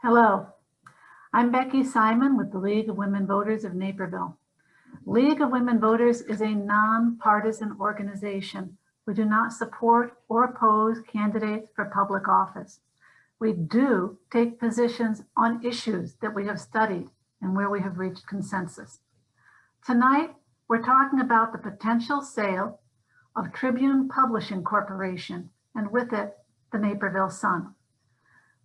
Hello, I'm Becky Simon with the League of Women Voters of Naperville. League of Women Voters is a nonpartisan organization. We do not support or oppose candidates for public office. We do take positions on issues that we have studied and where we have reached consensus. Tonight, we're talking about the potential sale of Tribune Publishing Corporation and with it, the Naperville Sun.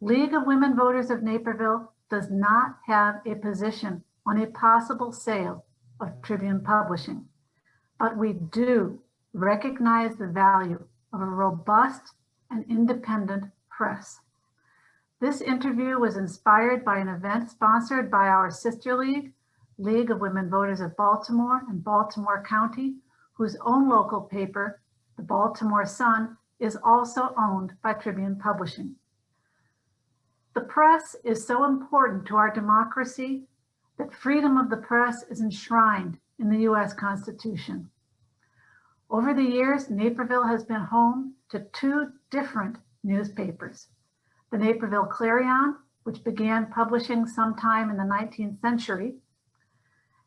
League of Women Voters of Naperville does not have a position on a possible sale of Tribune Publishing, but we do recognize the value of a robust and independent press. This interview was inspired by an event sponsored by our sister league, League of Women Voters of Baltimore and Baltimore County, whose own local paper, the Baltimore Sun, is also owned by Tribune Publishing. The press is so important to our democracy that freedom of the press is enshrined in the U.S. Constitution. Over the years, Naperville has been home to two different newspapers. The Naperville Clarion, which began publishing sometime in the 19th century,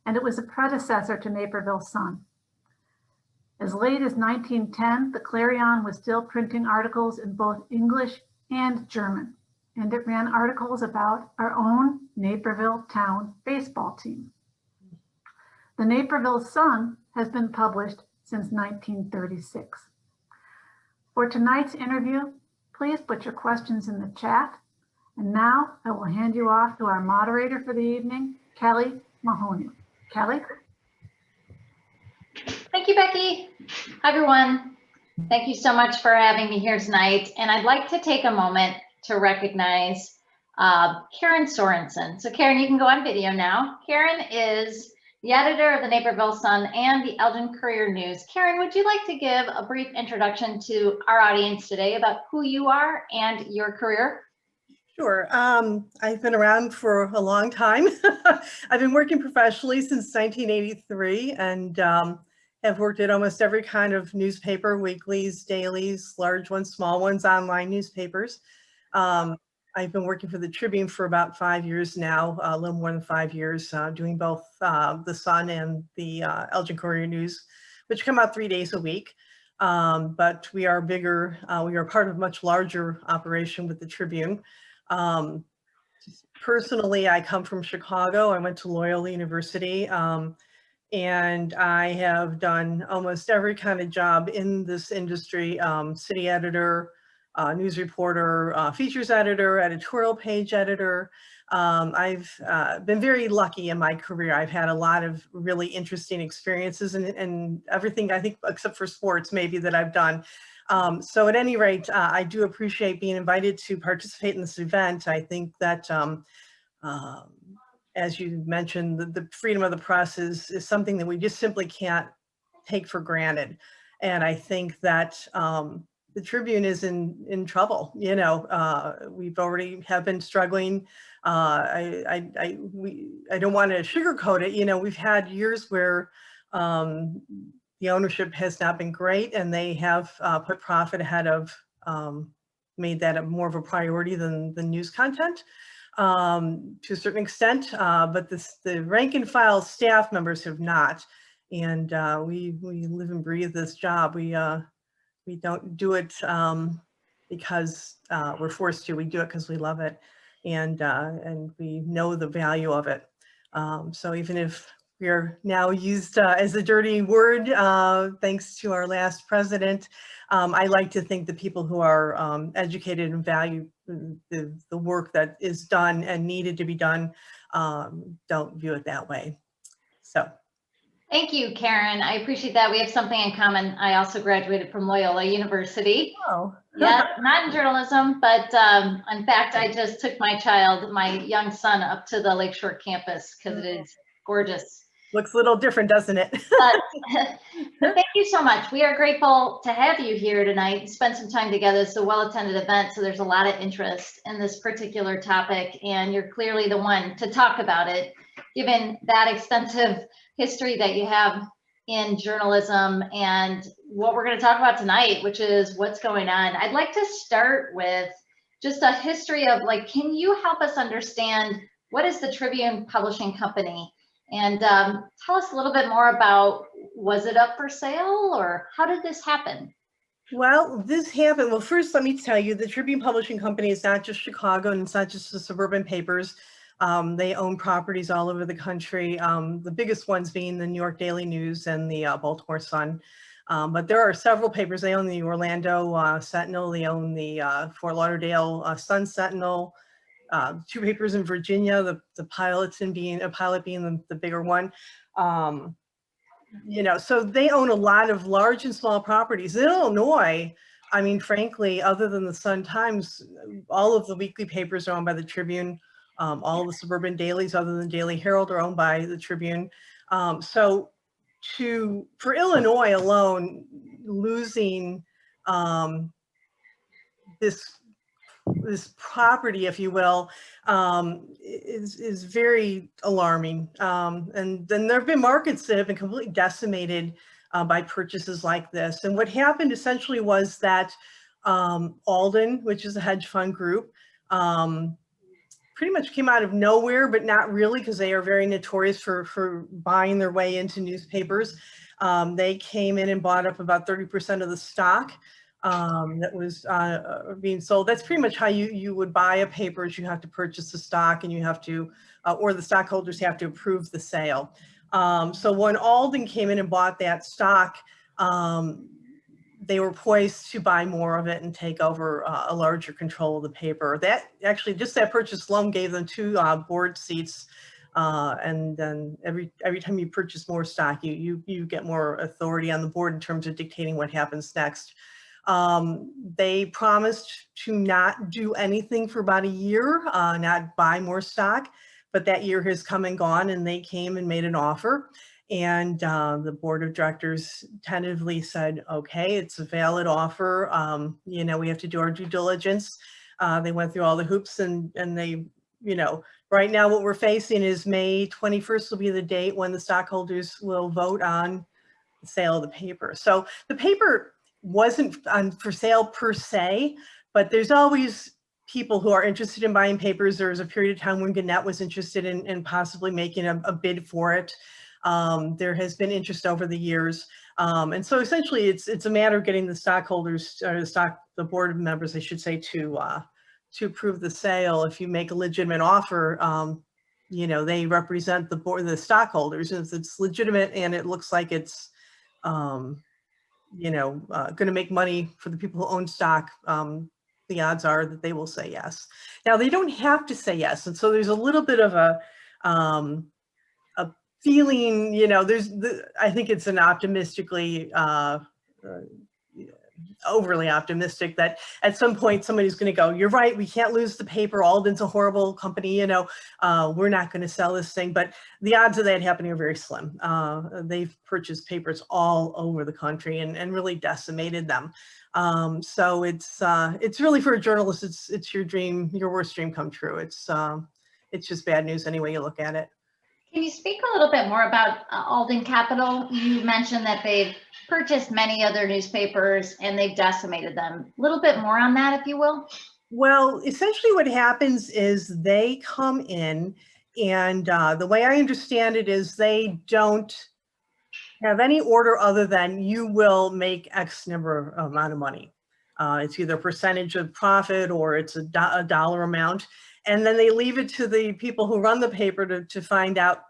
and it was a predecessor to Naperville Sun. As late as 1910, the Clarion was still printing articles in both English and German, and it ran articles about our own Naperville town baseball team. The Naperville Sun has been published since 1936. For tonight's interview, please put your questions in the chat. And now I will hand you off to our moderator for the evening, Kelly Mahoney. Kelly? Thank you, Becky. Hi, everyone. Thank you so much for having me here tonight. And I'd like to take a moment to recognize Karen Sorensen. So Karen, you can go on video now. Karen is the editor of the Naperville Sun and the Elgin Courier News. Karen, would you like to give a brief introduction to our audience today about who you are and your career? Sure. I've been around for a long time. I've been working professionally since 1983 and have worked at almost every kind of newspaper, weeklies, dailies, large ones, small ones, online newspapers. I've been working for the Tribune for about 5 years now, a little more than 5 years, doing both the Sun and the Elgin Courier News, which come out 3 days a week. But we are bigger, we are part of a much larger operation with the Tribune. Personally, I come from Chicago. I went to Loyola University, and I have done almost every kind of job in this industry, city editor, news reporter, features editor, editorial page editor. I've been very lucky in my career. I've had a lot of really interesting experiences and everything, I think, except for sports maybe, that I've done. So at any rate, I do appreciate being invited to participate in this event. I think that, as you mentioned, the freedom of the press is something that we just simply can't take for granted. And I think that the Tribune is in trouble. You know, we've already have been struggling. I don't want to sugarcoat it. You know, we've had years where the ownership has not been great, and they have put profit ahead of, made that more of a priority than the news content to a certain extent. But the rank and file staff members have not. And we live and breathe this job. We don't do it because we're forced to. We do it because we love it, and we know the value of it. So even if we are now used as a dirty word, thanks to our last president, I like to think the people who are educated and value the work that is done and needed to be done don't view it that way. So. Thank you, Karen. I appreciate that. We have something in common. I also graduated from Loyola University. Oh. Yeah, not in journalism, but in fact, I just took my young son, up to the Lakeshore campus because it is gorgeous. Looks a little different, doesn't it? But thank you so much. We are grateful to have you here tonight and spend some time together. It's a well-attended event, so there's a lot of interest in this particular topic, and you're clearly the one to talk about it, given that extensive history that you have in journalism and what we're going to talk about tonight, which is what's going on. I'd like to start with just a history of like, can you help us understand what is the Tribune Publishing Company? And tell us a little bit more about, was it up for sale or how did this happen? Well, this happened. Well, first, let me tell you, the Tribune Publishing Company is not just Chicago, and it's not just the Suburban Papers. They own properties all over the country, the biggest ones being the New York Daily News and the Baltimore Sun. But there are several papers. They own the Orlando Sentinel. They own the Fort Lauderdale Sun Sentinel. 2 papers in Virginia, the pilot being the bigger one. You know, so they own a lot of large and small properties. In Illinois, I mean, frankly, other than the Sun Times, all of the weekly papers are owned by the Tribune. All the suburban dailies, other than Daily Herald, are owned by the Tribune. So for Illinois alone, losing this property, if you will, is very alarming. And then there have been markets that have been completely decimated by purchases like this. And what happened essentially was that Alden, which is a hedge fund group, pretty much came out of nowhere, but not really, because they are very notorious for buying their way into newspapers. They came in and bought up about 30% of the stock that was being sold. That's pretty much how you would buy a paper. Is you have to purchase the stock, and you have to, or the stockholders have to approve the sale. So when Alden came in and bought that stock, they were poised to buy more of it and take over a larger control of the paper. That actually, just that purchase alone gave them 2 board seats. And then every time you purchase more stock, you get more authority on the board in terms of dictating what happens next. They promised to not do anything for about a year, not buy more stock, but that year has come and gone, and they came and made an offer. And the board of directors tentatively said, okay, it's a valid offer. You know, we have to do our due diligence. They went through all the hoops, and they, you know, right now what we're facing is May 21st will be the date when the stockholders will vote on the sale of the paper. So the paper wasn't for sale per se, but there's always people who are interested in buying papers. There was a period of time when Gannett was interested in possibly making a bid for it. There has been interest over the years. And so essentially it's a matter of getting the stockholders, or the board members, I should say, to approve the sale. If you make a legitimate offer, you know, they represent the board, the stockholders. And if it's legitimate and it looks like it's, you know, going to make money for the people who own stock, the odds are that they will say yes. Now, they don't have to say yes. And so there's a little bit of a feeling, you know, I think it's an optimistically, overly optimistic that at some point somebody's going to go, you're right, we can't lose the paper. Alden's a horrible company, you know, we're not going to sell this thing. But the odds of that happening are very slim. They've purchased papers all over the country and really decimated them. So it's really, for a journalist, it's your dream, your worst dream come true. It's just bad news any way you look at it. Can you speak a little bit more about Alden Capital? You mentioned that they've purchased many other newspapers and they've decimated them. A little bit more on that, if you will. Well, essentially what happens is they come in, and the way I understand it is they don't have any order other than you will make X number amount of money. It's either a percentage of profit or it's a dollar amount. And then they leave it to the people who run the paper to find out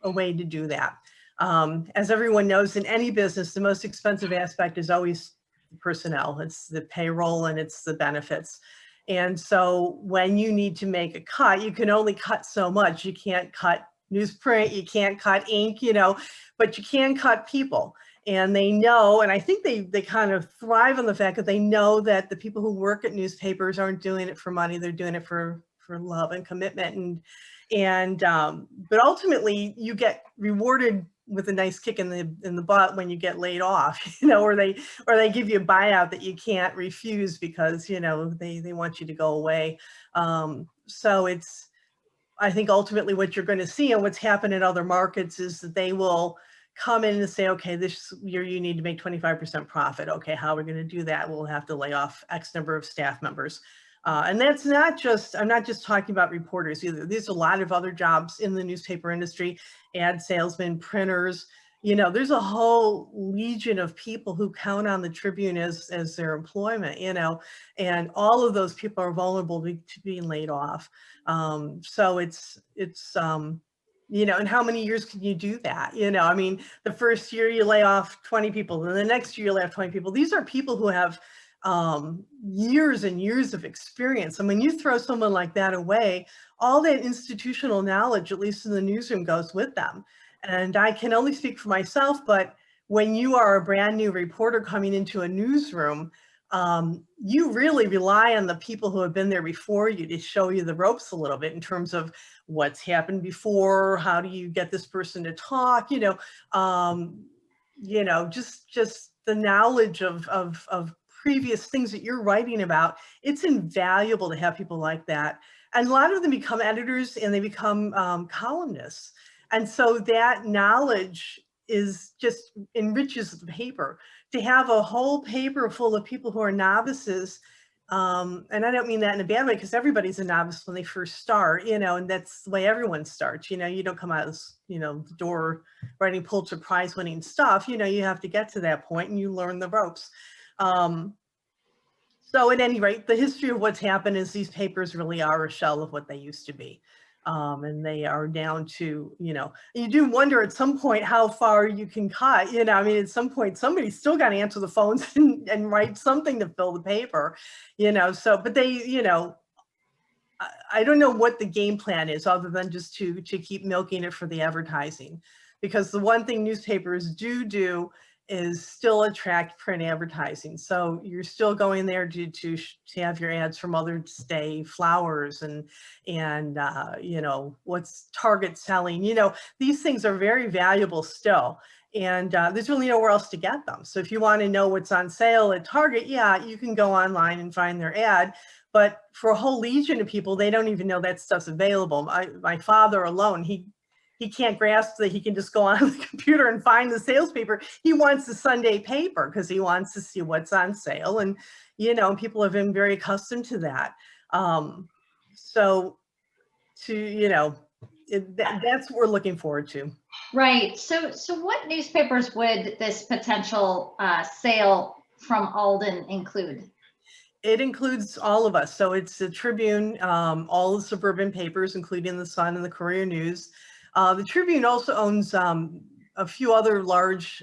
a way to do that. As everyone knows, in any business, the most expensive aspect is always personnel. It's the payroll and it's the benefits. And so when you need to make a cut, you can only cut so much. You can't cut newsprint, you can't cut ink, you know, but you can cut people. And they know, and I think they kind of thrive on the fact that they know that the people who work at newspapers aren't doing it for money. They're doing it for love and commitment. But ultimately you get rewarded with a nice kick in the butt when you get laid off, you know, or they give you a buyout that you can't refuse because, you know, they want you to go away. So I think ultimately what you're going to see and what's happened in other markets is that they will come in and say, okay, this year you need to make 25% profit. Okay, how are we going to do that? We'll have to lay off X number of staff members. And that's not just, I'm not just talking about reporters either. There's a lot of other jobs in the newspaper industry, ad salesmen, printers, you know, there's a whole legion of people who count on the Tribune as their employment, you know, and all of those people are vulnerable to being laid off. So it's you know, and how many years can you do that? You know, I mean, the first year you lay off 20 people, and the next year you lay off 20 people. These are people who have years and years of experience. And when you throw someone like that away, all that institutional knowledge, at least in the newsroom, goes with them. And I can only speak for myself, but when you are a brand new reporter coming into a newsroom, you really rely on the people who have been there before you to show you the ropes a little bit in terms of what's happened before, how do you get this person to talk, you know, just the knowledge of previous things that you're writing about. It's invaluable to have people like that. And a lot of them become editors and they become columnists. And so that knowledge is just enriches the paper. To have a whole paper full of people who are novices, and I don't mean that in a bad way, because everybody's a novice when they first start, you know, and that's the way everyone starts. You know, you don't come out as, you know, the door writing Pulitzer Prize winning stuff. You know, you have to get to that point and you learn the ropes. So at any rate, the history of what's happened is these papers really are a shell of what they used to be. And they are down to, you know, you do wonder at some point how far you can cut, you know, I mean, at some point, somebody's still got to answer the phones and write something to fill the paper, you know, so, but they, you know, I don't know what the game plan is other than just to keep milking it for the advertising, because the one thing newspapers do is still attract print advertising. So you're still going there to have your ads for Mother's Day flowers and you know, what's Target selling, you know, these things are very valuable still. And there's really nowhere else to get them. So if you want to know what's on sale at Target, yeah, you can go online and find their ad. But for a whole legion of people, they don't even know that stuff's available. My father alone, he can't grasp that he can just go on the computer and find the sales paper. He wants the Sunday paper because he wants to see what's on sale. And, you know, people have been very accustomed to that. So to, you know, that's what we're looking forward to. Right. So what newspapers would this potential sale from Alden include? It includes all of us. So it's the Tribune, all the suburban papers, including the Sun and the Courier News. The Tribune also owns a few other large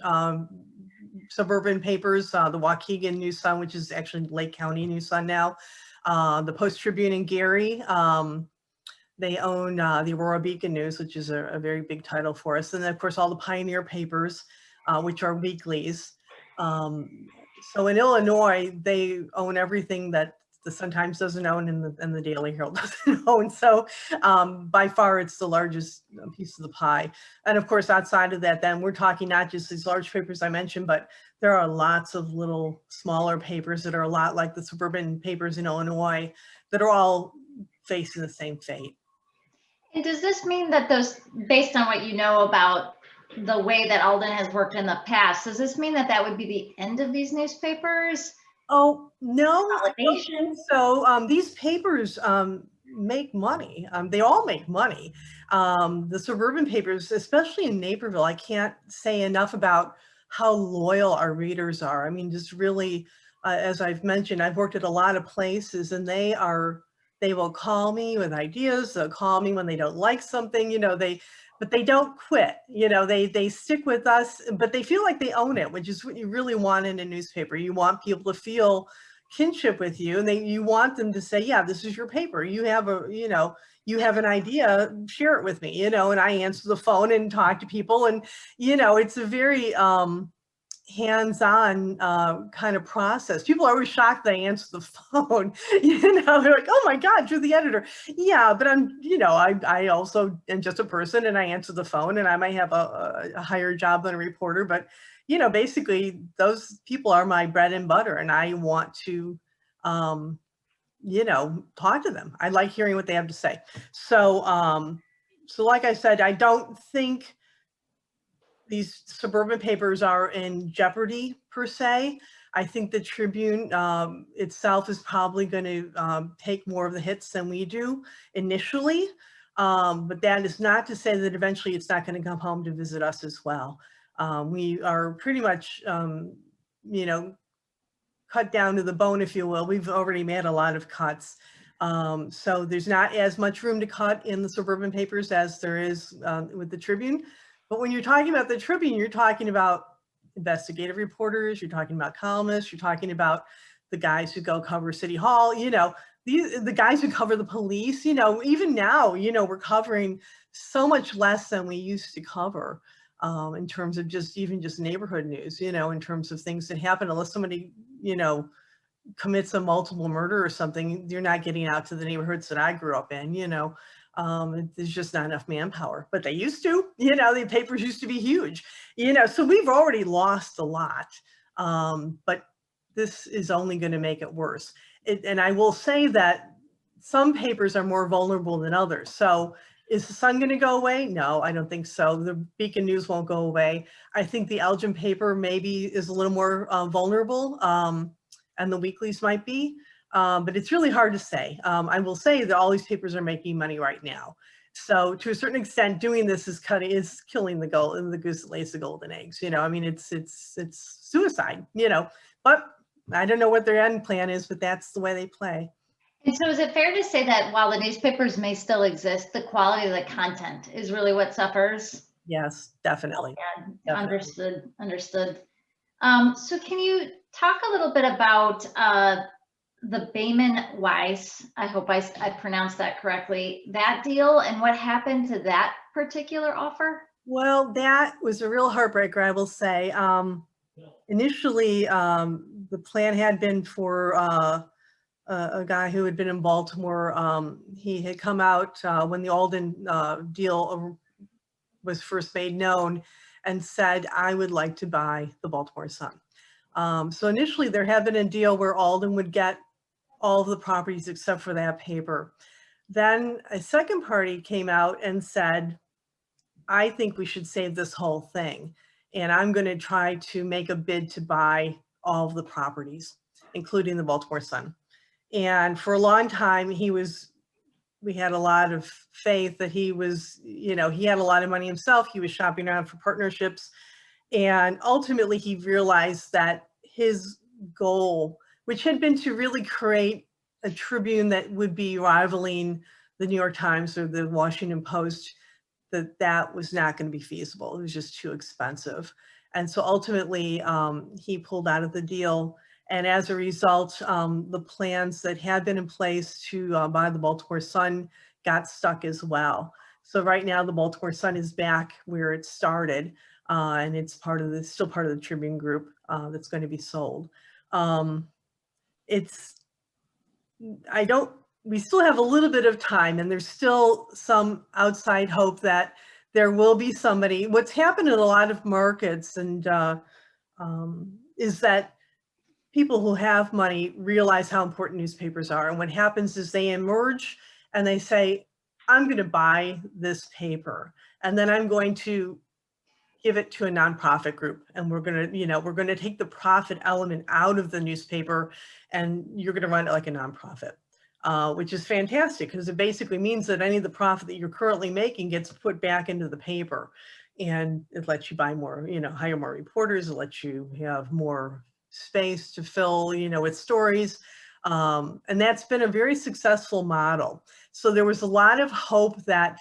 suburban papers, the Waukegan News Sun, which is actually Lake County News Sun now, the Post Tribune in Gary. They own the Aurora Beacon News, which is a very big title for us. And then, of course, all the Pioneer papers, which are weeklies. So in Illinois, they own everything that the Sun Times doesn't own and the Daily Herald doesn't own. So by far, it's the largest piece of the pie. And of course, outside of that, then we're talking not just these large papers I mentioned, but there are lots of little smaller papers that are a lot like the suburban papers in Illinois that are all facing the same fate. And does this mean that those, based on what you know about the way that Alden has worked in the past, does this mean that that would be the end of these newspapers? Oh, no, I don't think so. These papers make money. They all make money. The suburban papers, especially in Naperville, I can't say enough about how loyal our readers are. I mean, just really, as I've mentioned, I've worked at a lot of places and they will call me with ideas. They'll call me when they don't like something, you know, but they don't quit, you know, they stick with us, but they feel like they own it, which is what you really want in a newspaper. You want people to feel kinship with you and you want them to say, yeah, this is your paper. You have you have an idea, share it with me, you know, and I answer the phone and talk to people. And, you know, it's a very, hands-on kind of process. People are always shocked that I answer the phone. You know, they're like, "Oh my God, you're the editor." Yeah, but I'm, you know, I also am just a person and I answer the phone and I might have a higher job than a reporter, but you know, basically those people are my bread and butter and I want to, you know, talk to them. I like hearing what they have to say. So, so like I said, I don't think these suburban papers are in jeopardy per se. I think the Tribune itself is probably going to take more of the hits than we do initially. But that is not to say that eventually it's not going to come home to visit us as well. We are pretty much, you know, cut down to the bone, if you will. We've already made a lot of cuts. So there's not as much room to cut in the Suburban Papers as there is with the Tribune. But when you're talking about the Tribune, you're talking about investigative reporters, you're talking about columnists, you're talking about the guys who go cover City Hall, you know, the guys who cover the police, you know, even now, you know, we're covering so much less than we used to cover in terms of just neighborhood news, you know, in terms of things that happen, unless somebody, you know, commits a multiple murder or something, you're not getting out to the neighborhoods that I grew up in, you know. There's just not enough manpower, but they used to, you know, the papers used to be huge, you know, so we've already lost a lot, but this is only going to make it worse. And I will say that some papers are more vulnerable than others. So is the Sun going to go away? No, I don't think so. The Beacon News won't go away. I think the Elgin paper maybe is a little more vulnerable, and the weeklies might be. But it's really hard to say. I will say that all these papers are making money right now. So to a certain extent, doing this is killing the goose that lays the golden eggs. You know, I mean, it's suicide, you know, but I don't know what their end plan is, but that's the way they play. And so is it fair to say that while the newspapers may still exist, the quality of the content is really what suffers? Yes, definitely. Yeah, definitely. Understood. So can you talk a little bit about the Bayman Weiss, I hope I pronounced that correctly, that deal and what happened to that particular offer? Well, that was a real heartbreaker, I will say. Initially, the plan had been for a guy who had been in Baltimore. He had come out when the Alden deal was first made known and said, I would like to buy the Baltimore Sun. So initially there had been a deal where Alden would get all of the properties except for that paper. Then a second party came out and said, I think we should save this whole thing. And I'm going to try to make a bid to buy all of the properties, including the Baltimore Sun. And for a long time, we had a lot of faith that he was, you know, he had a lot of money himself. He was shopping around for partnerships. And ultimately he realized that his goal, which had been to really create a Tribune that would be rivaling the New York Times or the Washington Post, that was not going to be feasible. It was just too expensive. And so ultimately he pulled out of the deal. And as a result, the plans that had been in place to buy the Baltimore Sun got stuck as well. So right now the Baltimore Sun is back where it started, and it's still part of the Tribune group that's going to be sold. We still have a little bit of time, and there's still some outside hope that there will be somebody. What's happened in a lot of markets and is that people who have money realize how important newspapers are. And what happens is they emerge and they say, I'm going to buy this paper, and then I'm going to give it to a nonprofit group. And we're going to, you know, we're going to take the profit element out of the newspaper, and you're going to run it like a nonprofit, which is fantastic because it basically means that any of the profit that you're currently making gets put back into the paper. And it lets you buy more, you know, hire more reporters. It lets you have more space to fill, you know, with stories. And that's been a very successful model. So there was a lot of hope that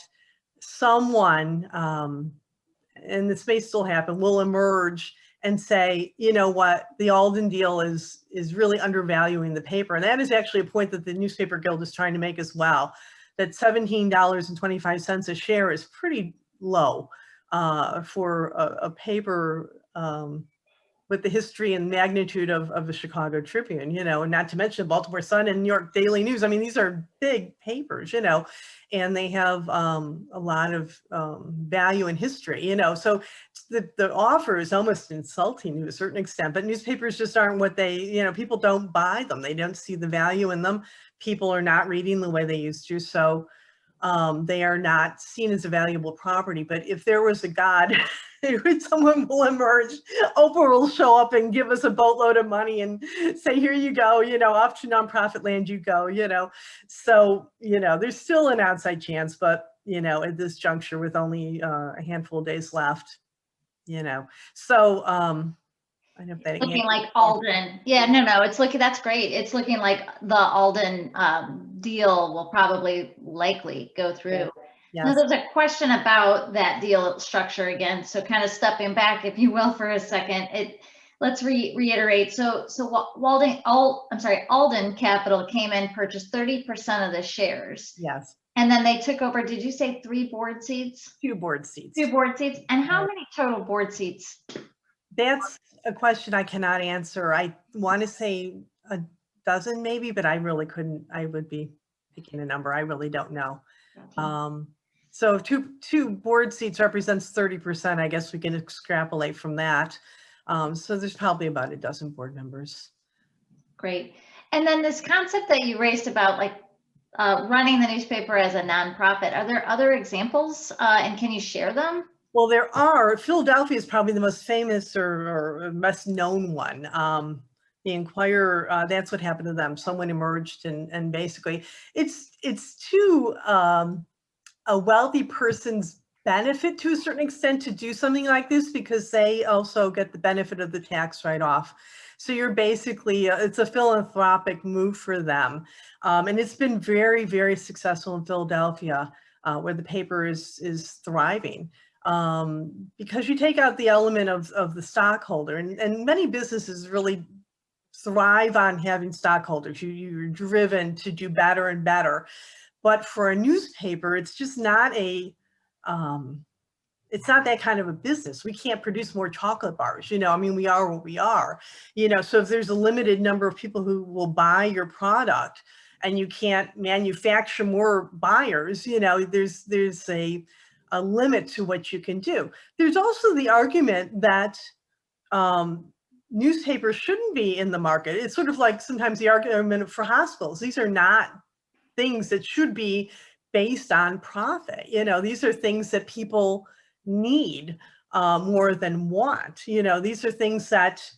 someone, and this may still happen, will emerge and say, you know what, the Alden deal is really undervaluing the paper. And that is actually a point that the Newspaper Guild is trying to make as well, that $17.25 a share is pretty low for a paper with the history and magnitude of the Chicago Tribune, you know, and not to mention Baltimore Sun and New York Daily News. I mean, these are big papers, you know, and they have a lot of value in history, you know, so the offer is almost insulting to a certain extent, but newspapers just aren't what they, you know, people don't buy them. They don't see the value in them. People are not reading the way they used to. So they are not seen as a valuable property. But if there was a God someone will emerge. Oprah will show up and give us a boatload of money and say, here you go, off to nonprofit land you go, So, there's still an outside chance, but, at this juncture with only a handful of days left, So, I don't know if that Looking like Alden. Yeah, no, it's looking, that's great. It's looking like the Alden deal will likely go through. Yes. Now, there's a question about that deal structure again. So kind of stepping back, if you will, for a second, let's reiterate. So Alden Capital came in, purchased 30% of the shares. Yes. And then they took over, did you say 3 board seats? 2 board seats. 2 board seats. And how many total board seats? That's a question I cannot answer. I want to say a dozen maybe, but I really couldn't. I would be picking a number. I really don't know. So if two board seats represents 30%, I guess we can extrapolate from that. So there's probably about a dozen board members. Great. And then this concept that you raised about like running the newspaper as a nonprofit, are there other examples and can you share them? Well, there are. Philadelphia is probably the most famous or best known one. The Inquirer, that's what happened to them. Someone emerged and basically it's to a wealthy person's benefit to a certain extent to do something like this because they also get the benefit of the tax write-off. So you're basically, it's a philanthropic move for them. And it's been very, very successful in Philadelphia where the paper is thriving. Because you take out the element of the stockholder and many businesses really thrive on having stockholders. You're driven to do better and better. But for a newspaper, it's just not it's not that kind of a business. We can't produce more chocolate bars, I mean, we are what we are, so if there's a limited number of people who will buy your product and you can't manufacture more buyers, there's a limit to what you can do. There's also the argument that newspapers shouldn't be in the market. It's sort of like sometimes the argument for hospitals. These are not things that should be based on profit. These are things that people need more than want. These are things that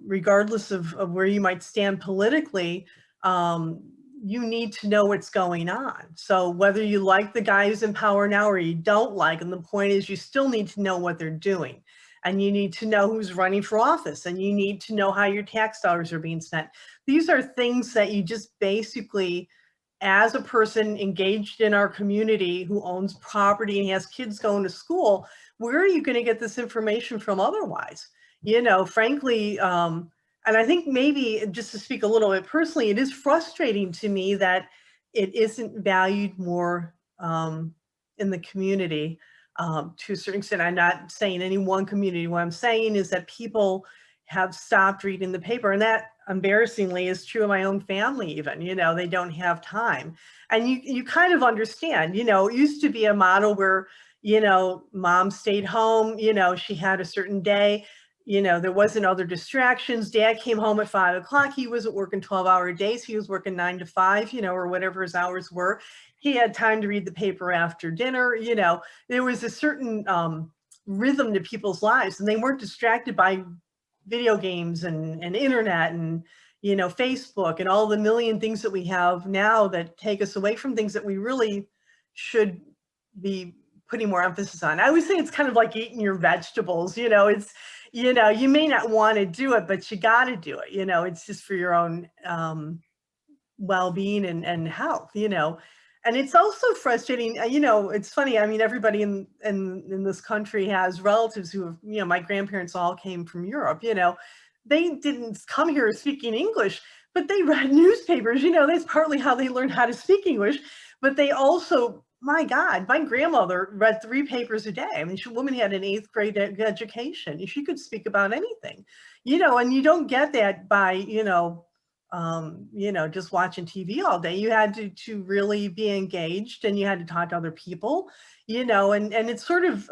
regardless of where you might stand politically, you need to know what's going on. So whether you like the guy who's in power now or you don't like him, the point is you still need to know what they're doing. And you need to know who's running for office and you need to know how your tax dollars are being spent. These are things that you just basically, as a person engaged in our community who owns property and has kids going to school, where are you going to get this information from otherwise? Frankly, and I think maybe just to speak a little bit personally, it is frustrating to me that it isn't valued more in the community to a certain extent. I'm not saying any one community. What I'm saying is that people have stopped reading the paper, and that embarrassingly is true of my own family even. They don't have time. And you kind of understand, it used to be a model where, mom stayed home, she had a certain day. There wasn't other distractions. Dad came home at 5 o'clock. He wasn't working 12-hour days. He was working 9 to 5, or whatever his hours were. He had time to read the paper after dinner. There was a certain rhythm to people's lives, and they weren't distracted by video games and internet and, Facebook and all the million things that we have now that take us away from things that we really should be putting more emphasis on. I always say it's kind of like eating your vegetables, it's, you may not want to do it, but you got to do it. It's just for your own well-being and health, and it's also frustrating. It's funny. I mean, everybody in this country has relatives who have, my grandparents all came from Europe, they didn't come here speaking English, but they read newspapers, that's partly how they learned how to speak English, but they also, my God, my grandmother read 3 papers a day. I mean, woman had an 8th grade education. She could speak about anything, and you don't get that by, just watching TV all day. You had to really be engaged and you had to talk to other people, and it's sort of,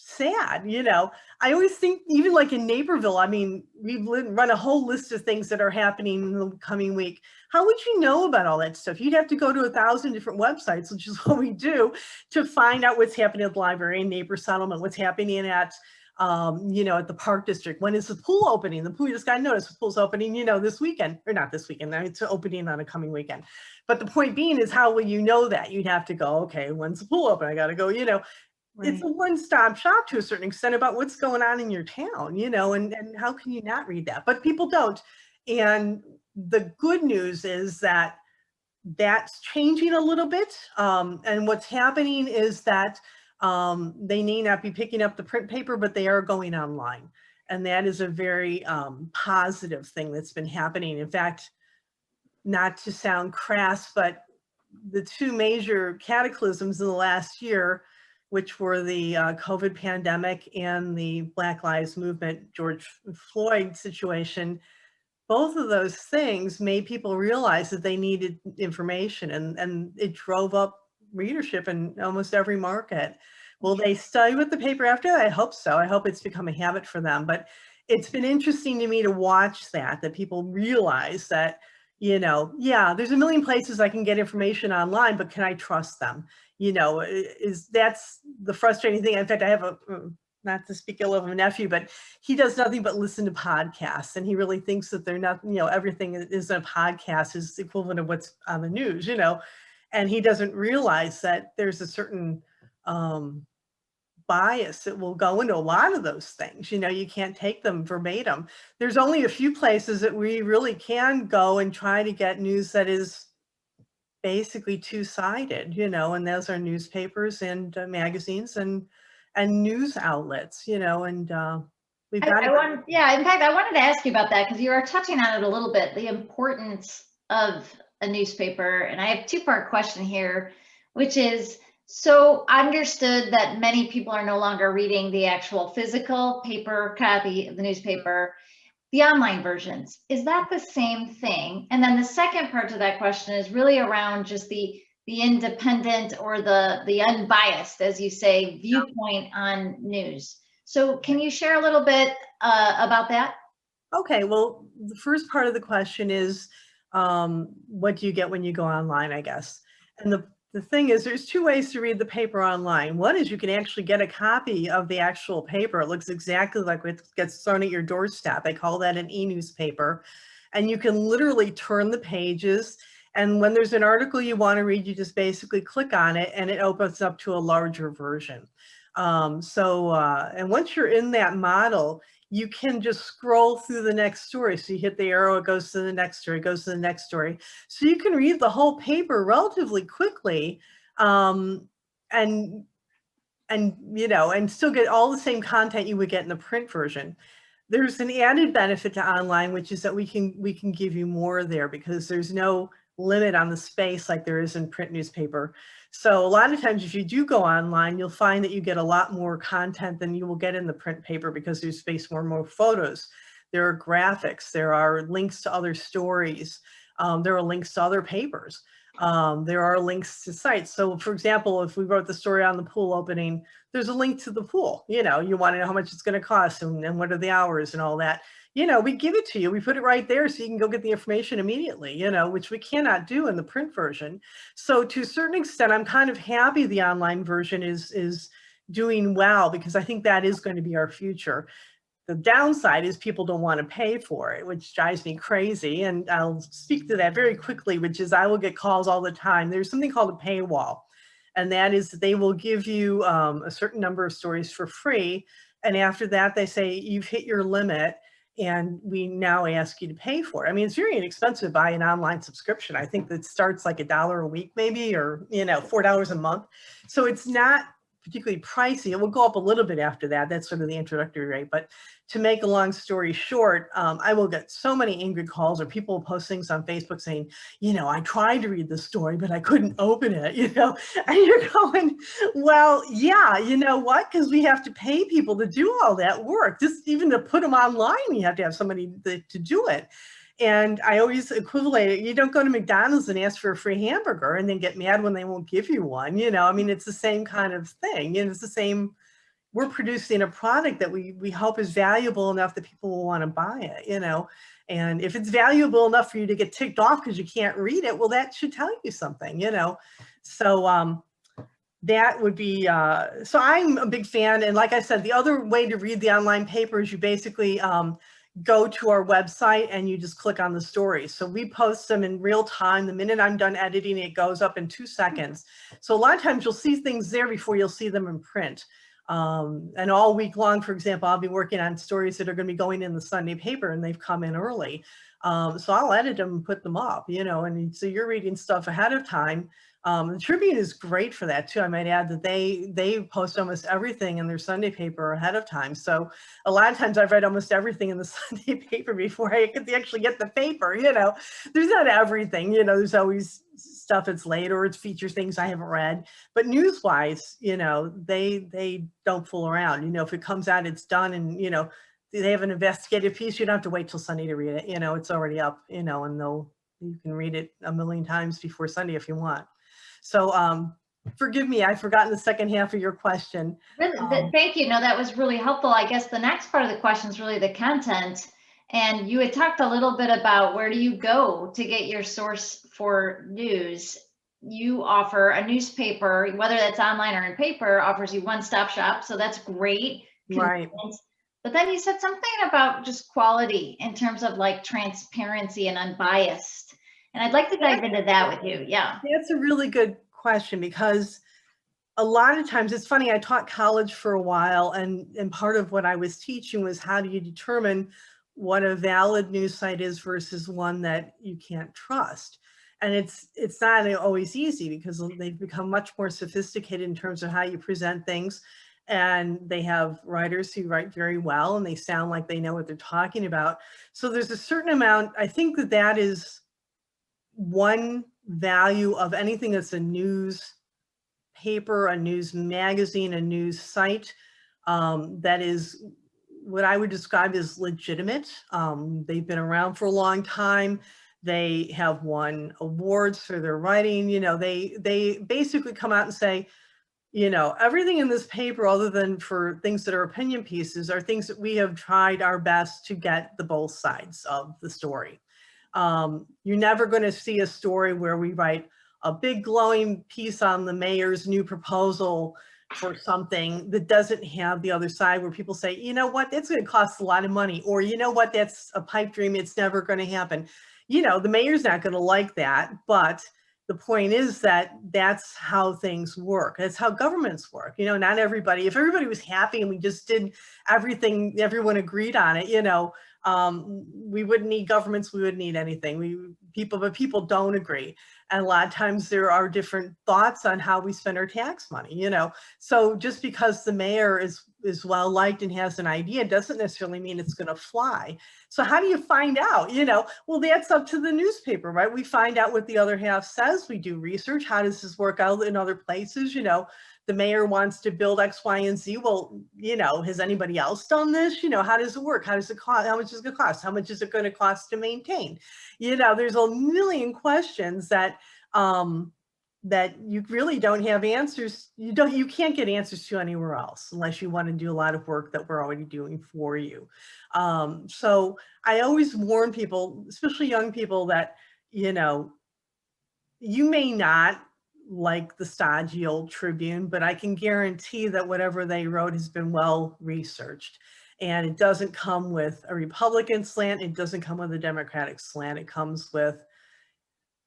sad, you know. I always think, even like in Naperville, I mean, we've run a whole list of things that are happening in the coming week. How would you know about all that stuff? You'd have to go to 1,000 different websites, which is what we do, to find out what's happening at the library, neighbor settlement, what's happening at, you know, at the park district. When is the pool opening? The pool, you just got notice the pool's opening, you know, this weekend, or not this weekend, it's opening on a coming weekend. But the point being is, how will you know that? You'd have to go, okay, when's the pool open? I got to go, you know. It's a one-stop shop to a certain extent about what's going on in your town, you know, and how can you not read that? But people don't. And the good news is that that's changing a little bit. And what's happening is that they may not be picking up the print paper, but they are going online. And that is a very positive thing that's been happening. In fact, not to sound crass, but the two major cataclysms in the last year, which were the COVID pandemic and the Black Lives Movement, George Floyd situation, both of those things made people realize that they needed information, and it drove up readership in almost every market. Will they stay with the paper after that? I hope so. I hope it's become a habit for them. But it's been interesting to me to watch that people realize that, you know, yeah, there's a million places I can get information online, but can I trust them? You know, that's the frustrating thing. In fact, I have a, not to speak ill of a nephew, but he does nothing but listen to podcasts, and he really thinks that they're not, you know, everything is a podcast is equivalent of what's on the news, you know, and he doesn't realize that there's a certain bias that will go into a lot of those things. You know, you can't take them verbatim. There's only a few places that we really can go and try to get news that is basically two-sided, you know, and those are newspapers and magazines and news outlets, you know, and we've got yeah, in fact, I wanted to ask you about that because you are touching on it a little bit, the importance of a newspaper. And I have a two-part question here, which is, so understood that many people are no longer reading the actual physical paper copy of the newspaper, the online versions, is that the same thing? And then the second part to that question is really around just the independent or the unbiased, as you say, viewpoint on news. So can you share a little bit about that? Okay, well, the first part of the question is, what do you get when you go online, I guess? And the thing is, there's two ways to read the paper online. One is you can actually get a copy of the actual paper. It looks exactly like what gets thrown at your doorstep. They call that an e-newspaper. And you can literally turn the pages. And when there's an article you want to read, you just basically click on it and it opens up to a larger version. And once you're in that model, you can just scroll through the next story. So you hit the arrow, it goes to the next story, it goes to the next story. So you can read the whole paper relatively quickly, and you know, and still get all the same content you would get in the print version. There's an added benefit to online, which is that we can give you more there because there's no limit on the space like there is in print newspaper. So a lot of times if you do go online, you'll find that you get a lot more content than you will get in the print paper because there's space for more photos. There are graphics, there are links to other stories, there are links to other papers, there are links to sites. So for example, if we wrote the story on the pool opening, there's a link to the pool. You know, you want to know how much it's going to cost and what are the hours and all that. You know, we give it to you. We put it right there so you can go get the information immediately, you know, which we cannot do in the print version. So to a certain extent, I'm kind of happy the online version is doing well because I think that is going to be our future. The downside is people don't want to pay for it, which drives me crazy. And I'll speak to that very quickly, which is I will get calls all the time. There's something called a paywall. And that is they will give you a certain number of stories for free. And after that, they say, you've hit your limit. And we now ask you to pay for it. I mean, it's very inexpensive to buy an online subscription. I think that starts like $1 a week, maybe, or, you know, $4 a month. So it's not particularly pricey. It will go up a little bit after that. That's sort of the introductory rate. But to make a long story short, I will get so many angry calls or people post things on Facebook saying, you know, I tried to read the story, but I couldn't open it, you know, and you're going, well, yeah, you know what? Because we have to pay people to do all that work. Just even to put them online, you have to have somebody to do it. And I always equivalent it. You don't go to McDonald's and ask for a free hamburger and then get mad when they won't give you one. You know, I mean, it's the same kind of thing. You know, it's the same we're producing a product that we hope is valuable enough that people will want to buy it, you know. And if it's valuable enough for you to get ticked off because you can't read it, well, that should tell you something, you know. So that would be, so I'm a big fan. And like I said, the other way to read the online paper is you basically go to our website and you just click on the stories. So we post them in real time. The minute I'm done editing, it goes up in 2 seconds. So a lot of times you'll see things there before you'll see them in print. And all week long, for example, I'll be working on stories that are going to be going in the Sunday paper and they've come in early. So I'll edit them and put them up, you know, and so you're reading stuff ahead of time. The Tribune is great for that too. I might add that they post almost everything in their Sunday paper ahead of time. So a lot of times I've read almost everything in the Sunday paper before I could actually get the paper, you know. There's not everything, you know, there's always stuff that's late or it's features things I haven't read. But news-wise, you know, they don't fool around. You know, if it comes out, it's done, and, you know, they have an investigative piece, you don't have to wait till Sunday to read it. You know, it's already up, you know, and you can read it a million times before Sunday if you want. So forgive me, I've forgotten the second half of your question. Thank you. No, that was really helpful. I guess the next part of the question is really the content. And you had talked a little bit about where do you go to get your source for news. You offer a newspaper, whether that's online or in paper, offers you one-stop shop. So that's great. Right. But then you said something about just quality in terms of like transparency and unbiased. And I'd like to dive into that with you. Yeah. That's a really good question, because a lot of times, it's funny, I taught college for a while, and part of what I was teaching was how do you determine what a valid news site is versus one that you can't trust. And it's not always easy, because they've become much more sophisticated in terms of how you present things. And they have writers who write very well and they sound like they know what they're talking about. So there's a certain amount, I think that is one value of anything that's a news paper, a news magazine, a news site, that is what I would describe as legitimate. They've been around for a long time. They have won awards for their writing. You know, they basically come out and say, you know, everything in this paper, other than for things that are opinion pieces, are things that we have tried our best to get the both sides of the story. You're never going to see a story where we write a big glowing piece on the mayor's new proposal for something that doesn't have the other side, where people say, you know what, that's going to cost a lot of money, or you know what, that's a pipe dream, it's never going to happen. You know, the mayor's not going to like that, but the point is that that's how things work. That's how governments work. You know, not everybody, if everybody was happy and we just did everything, everyone agreed on it, you know, we wouldn't need governments, we wouldn't need anything. But people don't agree. And a lot of times there are different thoughts on how we spend our tax money, you know. So just because the mayor is well liked and has an idea doesn't necessarily mean it's going to fly. So how do you find out? You know, well, that's up to the newspaper, right? We find out what the other half says. We do research. How does this work out in other places? You know, the mayor wants to build X, Y, and Z. Well, you know, has anybody else done this? You know, how does it work? How does it cost? How much is it going to cost? How much is it going to cost to maintain? You know, there's a million questions that that you really don't have answers. You can't get answers to anywhere else unless you want to do a lot of work that we're already doing for you. So I always warn people, especially young people, that, you know, you may not like the stodgy old Tribune, but I can guarantee that whatever they wrote has been well researched. And it doesn't come with a Republican slant. It doesn't come with a Democratic slant. It comes with,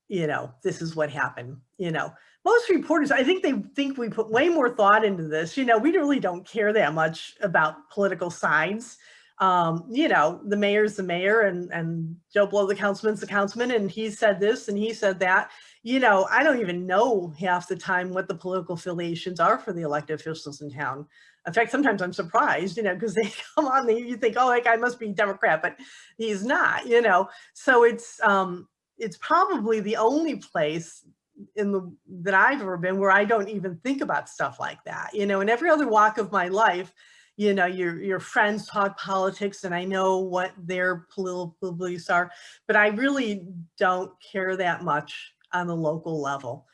you know, this is what happened. You know, most reporters, I think they think we put way more thought into this. You know, we really don't care that much about political sides. You know, the mayor's the mayor, and Joe Blow, the councilman's the councilman, and he said this and he said that. You know, I don't even know half the time what the political affiliations are for the elected officials in town. In fact, sometimes I'm surprised, you know, because they come on, you think, oh, that guy must be Democrat, but he's not, you know. So it's probably the only place that I've ever been where I don't even think about stuff like that. You know, in every other walk of my life, you know, your friends talk politics and I know what their political beliefs are, but I really don't care that much on the local level.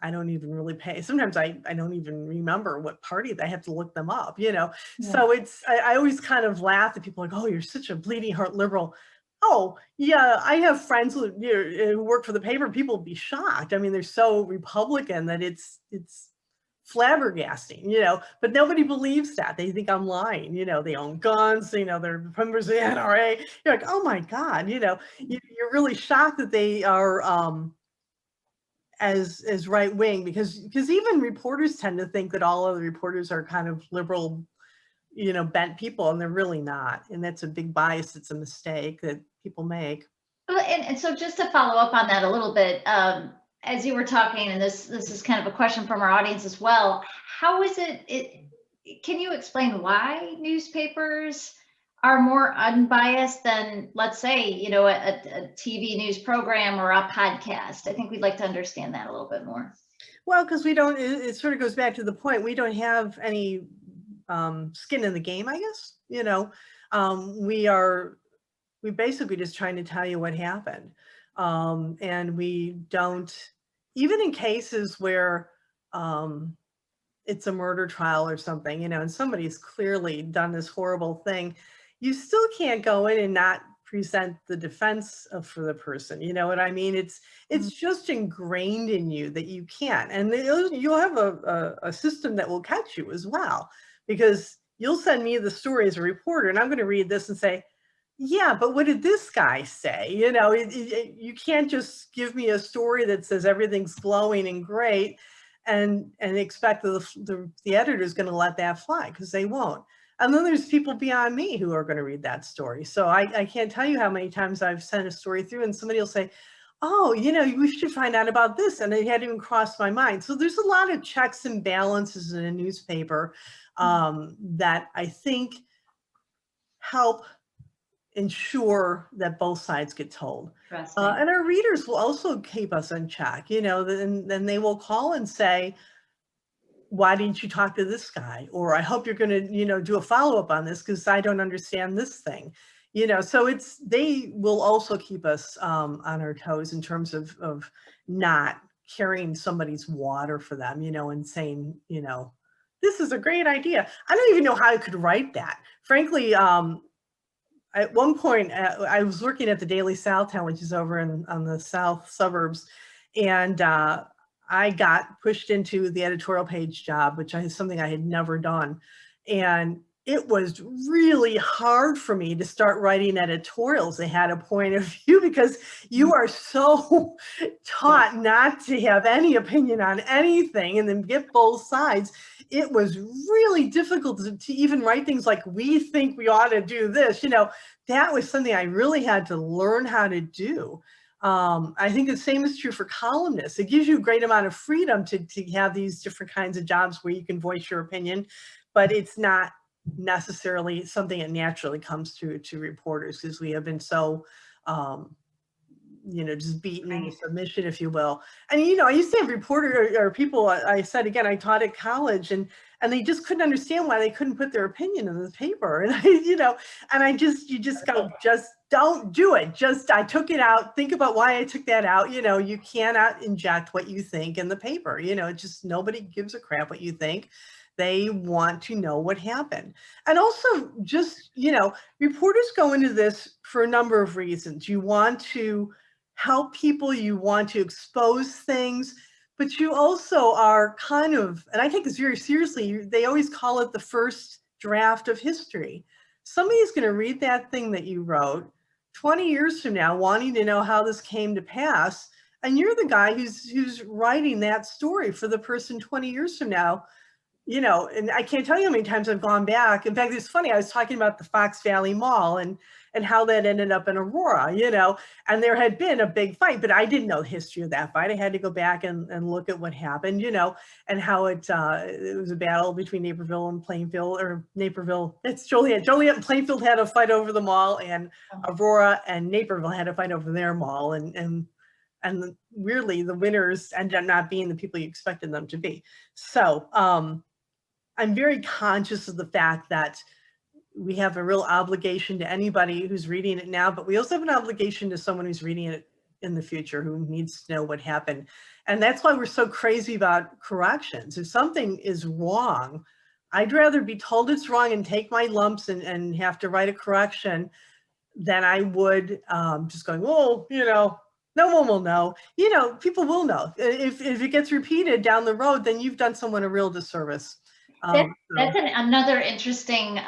I don't even really pay. Sometimes I don't even remember what party. I have to look them up, you know? Yeah. So it's, I always kind of laugh at people like, oh, you're such a bleeding heart liberal. Oh, yeah, I have friends who work for the paper. People would be shocked. I mean, they're so Republican that it's flabbergasting, you know, but nobody believes that. They think I'm lying, you know, they own guns, you know, they're members of the NRA. You're like, oh my God, you know, you're really shocked that they are as right wing, because even reporters tend to think that all other reporters are kind of liberal, you know, bent people, and they're really not. And that's a big bias. It's a mistake that people make. Well, and so just to follow up on that a little bit, as you were talking, and this is kind of a question from our audience as well. How is can you explain why newspapers are more unbiased than, let's say, you know, a TV news program or a podcast? I think we'd like to understand that a little bit more. Well, because we don't, it sort of goes back to the point, we don't have any skin in the game, I guess, you know. We basically just trying to tell you what happened. And we don't, even in cases where it's a murder trial or something, you know, and somebody's clearly done this horrible thing, you still can't go in and not present the defense for the person. You know what I mean? It's just ingrained in you that you can't. And you'll have a system that will catch you as well, because you'll send me the story as a reporter, and I'm going to read this and say, yeah, but what did this guy say? You know, you can't just give me a story that says everything's glowing and great and expect that the editor is going to let that fly, because they won't. And then there's people beyond me who are going to read that story. So I can't tell you how many times I've sent a story through and somebody will say, oh, you know, we should find out about this. And it hadn't even crossed my mind. So there's a lot of checks and balances in a newspaper that I think help ensure that both sides get told. And our readers will also keep us in check, you know, then they will call and say, why didn't you talk to this guy? Or I hope you're going to, you know, do a follow-up on this because I don't understand this thing, you know. So they will also keep us on our toes in terms of not carrying somebody's water for them, you know, and saying, you know, this is a great idea. I don't even know how I could write that. Frankly, at one point, I was working at the Daily Southtown, which is over on the south suburbs, and I got pushed into the editorial page job, which is something I had never done. And it was really hard for me to start writing editorials that had a point of view, because you are so taught not to have any opinion on anything and then get both sides. It was really difficult to even write things like, we think we ought to do this. You know, that was something I really had to learn how to do. I think the same is true for columnists. It gives you a great amount of freedom to have these different kinds of jobs where you can voice your opinion, but it's not necessarily something that naturally comes to reporters, because we have been so, you know, just beaten into submission, if you will. And, you know, I used to have reporters or people, I said, again, I taught at college, and they just couldn't understand why they couldn't put their opinion in the paper. And you know, and you just go, just don't do it. Just, I took it out. Think about why I took that out. You know, you cannot inject what you think in the paper. You know, just nobody gives a crap what you think. They want to know what happened. And also just, you know, reporters go into this for a number of reasons. You want to help people, you want to expose things, but you also are kind of, and I take this very seriously, they always call it the first draft of history. Somebody's going to read that thing that you wrote 20 years from now, wanting to know how this came to pass. And you're the guy who's writing that story for the person 20 years from now. You know, and I can't tell you how many times I've gone back. In fact, it's funny, I was talking about the Fox Valley Mall and how that ended up in Aurora, you know, and there had been a big fight, but I didn't know the history of that fight. I had to go back and look at what happened, you know, and how it was a battle between Naperville and Plainfield, or Naperville, it's Joliet. Joliet and Plainfield had a fight over the mall, and Aurora and Naperville had a fight over their mall. And weirdly, the winners ended up not being the people you expected them to be. So, I'm very conscious of the fact that we have a real obligation to anybody who's reading it now, but we also have an obligation to someone who's reading it in the future who needs to know what happened. And that's why we're so crazy about corrections. If something is wrong, I'd rather be told it's wrong and take my lumps and have to write a correction than I would just going, oh, no one will know. People will know. If it gets repeated down the road, then you've done someone a real disservice. That's another interesting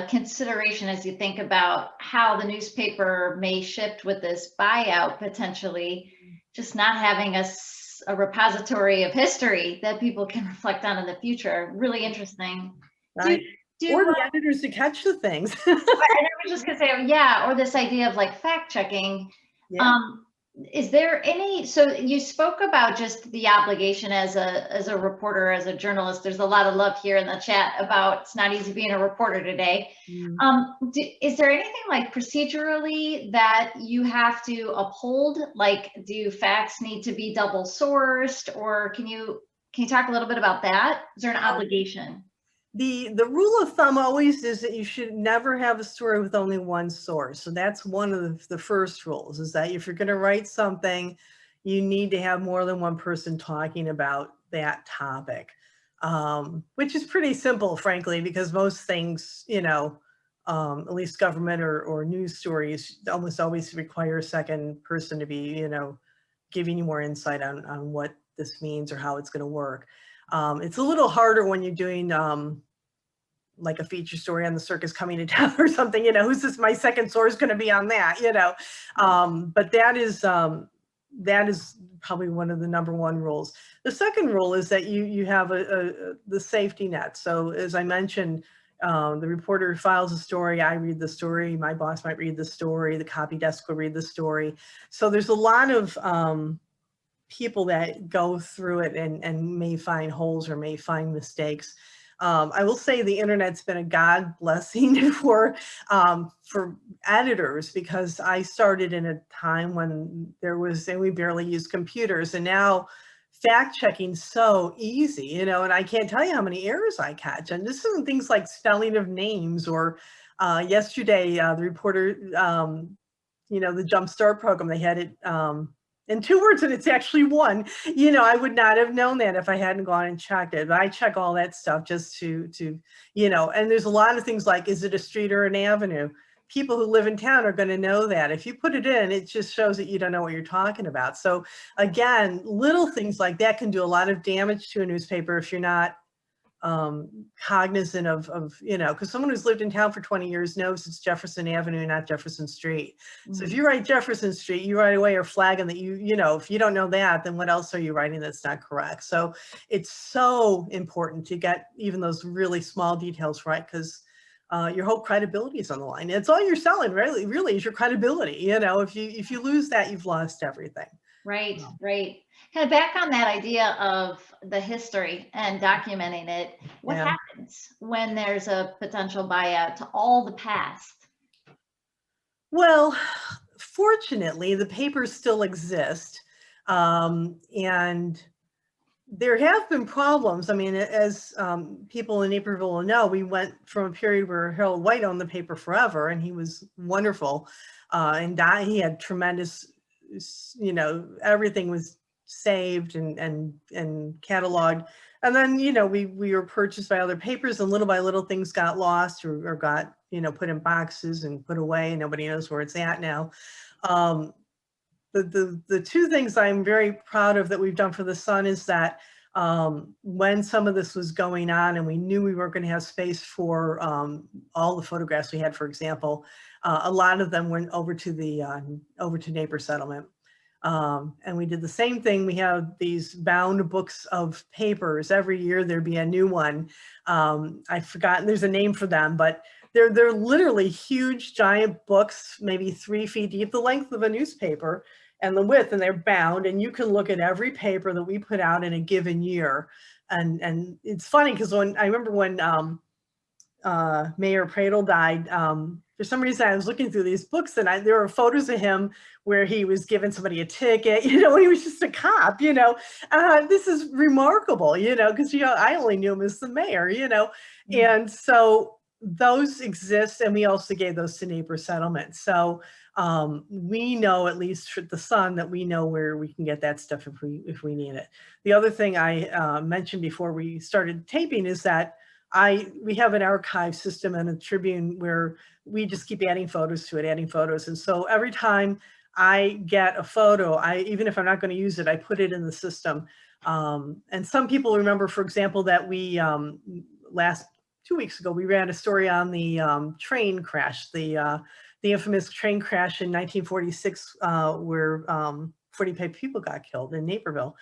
consideration as you think about how the newspaper may shift with this buyout potentially, just not having a repository of history that people can reflect on in the future. Really interesting. Right. Or the editors to catch the things. And I was just gonna say, yeah, or this idea of like fact checking. Yeah. Is there any, so you spoke about just the obligation as a reporter, as a journalist. There's a lot of love here in the chat about it's not easy being a reporter today. Is there anything like procedurally that you have to uphold? Like, do facts need to be double sourced, or can you talk a little bit about that? Is there an obligation? The rule of thumb always is that you should never have a story with only one source. So that's one of the first rules, is that if you're going to write something, you need to have more than one person talking about that topic, which is pretty simple, frankly, because most things, at least government or news stories almost always require a second person to be, giving you more insight on what this means or how it's going to work. It's a little harder when you're doing like a feature story on the circus coming to town or something, who's this, my second source going to be on that, but that is probably one of the number one rules. The second rule is that you have the safety net. So as I mentioned, the reporter files a story, I read the story, my boss might read the story, the copy desk will read the story. So there's a lot of people that go through it and may find holes or may find mistakes. I will say the internet's been a God blessing for editors, because I started in a time when we barely used computers, and now fact checking so easy, and I can't tell you how many errors I catch. And this isn't things like spelling of names or yesterday, the reporter, the Jump Start program, they had it in 2 words and it's actually 1. I would not have known that if I hadn't gone and checked it. But I check all that stuff just to and there's a lot of things like, is it a street or an avenue? People who live in town are going to know that. If you put it in, it just shows that you don't know what you're talking about. So again, little things like that can do a lot of damage to a newspaper if you're not cognizant of because someone who's lived in town for 20 years knows it's Jefferson Avenue, not Jefferson Street. So if you write Jefferson Street, you right away are flagging that if you don't know that, then what else are you writing that's not correct? So it's so important to get even those really small details right, because your whole credibility is on the line. It's all you're selling, really is your credibility. If you lose that, you've lost everything. Right. Kind of back on that idea of the history and documenting it. What happens when there's a potential buyout to all the past? Well, fortunately, the papers still exist. And there have been problems. I mean, as people in Naperville will know, we went from a period where Harold White owned the paper forever, and he was wonderful. And he had tremendous, everything was saved and cataloged. And then, we were purchased by other papers, and little by little things got lost or got, put in boxes and put away, and nobody knows where it's at now. The 2 things I'm very proud of that we've done for the Sun is that when some of this was going on and we knew we weren't going to have space for all the photographs we had, for example, a lot of them went over to neighbor settlement. And we did the same thing. We have these bound books of papers. Every year there'd be a new one. I've forgotten, there's a name for them, but they're literally huge, giant books, maybe 3 feet deep, the length of a newspaper and the width, and they're bound, and you can look at every paper that we put out in a given year. And it's funny because I remember when Mayor Pradle died, for some reason I was looking through these books, and there were photos of him where he was giving somebody a ticket, when he was just a cop, this is remarkable, because, I only knew him as the mayor, and so those exist, and we also gave those to neighbor settlements. So we know, at least for the Sun, that we know where we can get that stuff if we need it. The other thing I mentioned before we started taping is that we have an archive system and a Tribune where we just keep adding photos to it, adding photos. And so every time I get a photo, even if I'm not going to use it, I put it in the system. And some people remember, for example, that we last 2 weeks ago, we ran a story on the train crash, the infamous train crash in 1946, where 45 people got killed in Naperville.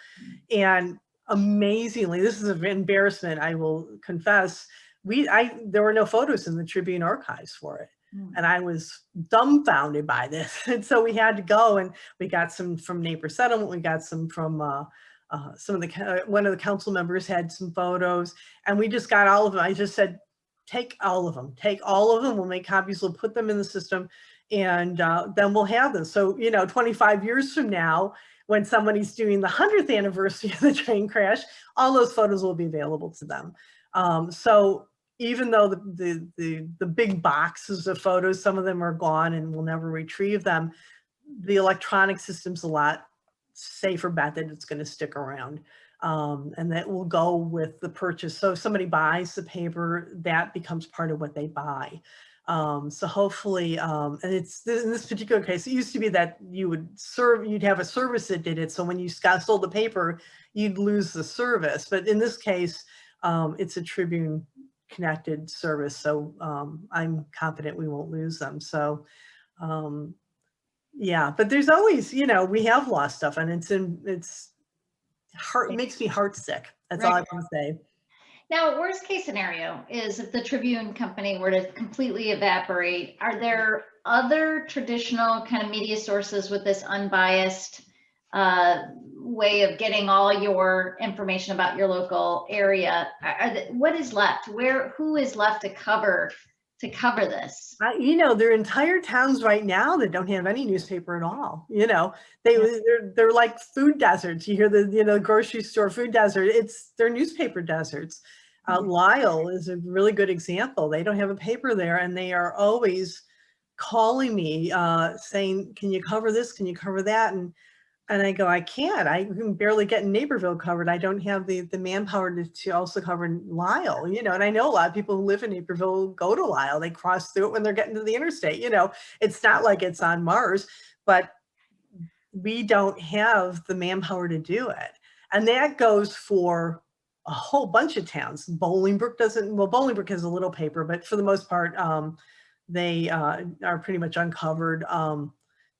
And amazingly, this is an embarrassment, I will confess, there were no photos in the Tribune archives for it. And I was dumbfounded by this. And so we had to go, and we got some from Neighbor Settlement. We got some from one of the council members had some photos, and we just got all of them. I just said, take all of them, we'll make copies, we'll put them in the system, and then we'll have them. So, 25 years from now, when somebody's doing the 100th anniversary of the train crash, all those photos will be available to them. So even though the big boxes of photos, some of them are gone and we'll never retrieve them, the electronic system's a lot safer bet that it's going to stick around. And that will go with the purchase. So if somebody buys the paper, that becomes part of what they buy. So hopefully, and it's in this particular case, it used to be that you'd have a service that did it. So when you sold the paper, you'd lose the service. But in this case, it's a Tribune connected service. So I'm confident we won't lose them. So yeah, but there's always, we have lost stuff, and it makes me heartsick. That's all I can say. Now, worst case scenario is if the Tribune company were to completely evaporate, are there other traditional kind of media sources with this unbiased way of getting all your information about your local area? What is left? Who is left to cover this? There are entire towns right now that don't have any newspaper at all. They're like food deserts. You hear the grocery store food desert. They're newspaper deserts. Lisle is a really good example. They don't have a paper there, and they are always calling me saying, "Can you cover this? Can you cover that?" And I go, "I can't. I can barely get Naperville covered. I don't have the manpower to also cover Lisle." And I know a lot of people who live in Naperville go to Lisle. They cross through it when they're getting to the interstate. It's not like it's on Mars, but we don't have the manpower to do it. And that goes for a whole bunch of towns. Bolingbrook doesn't, well, Bolingbrook has a little paper, but for the most part, they are pretty much uncovered.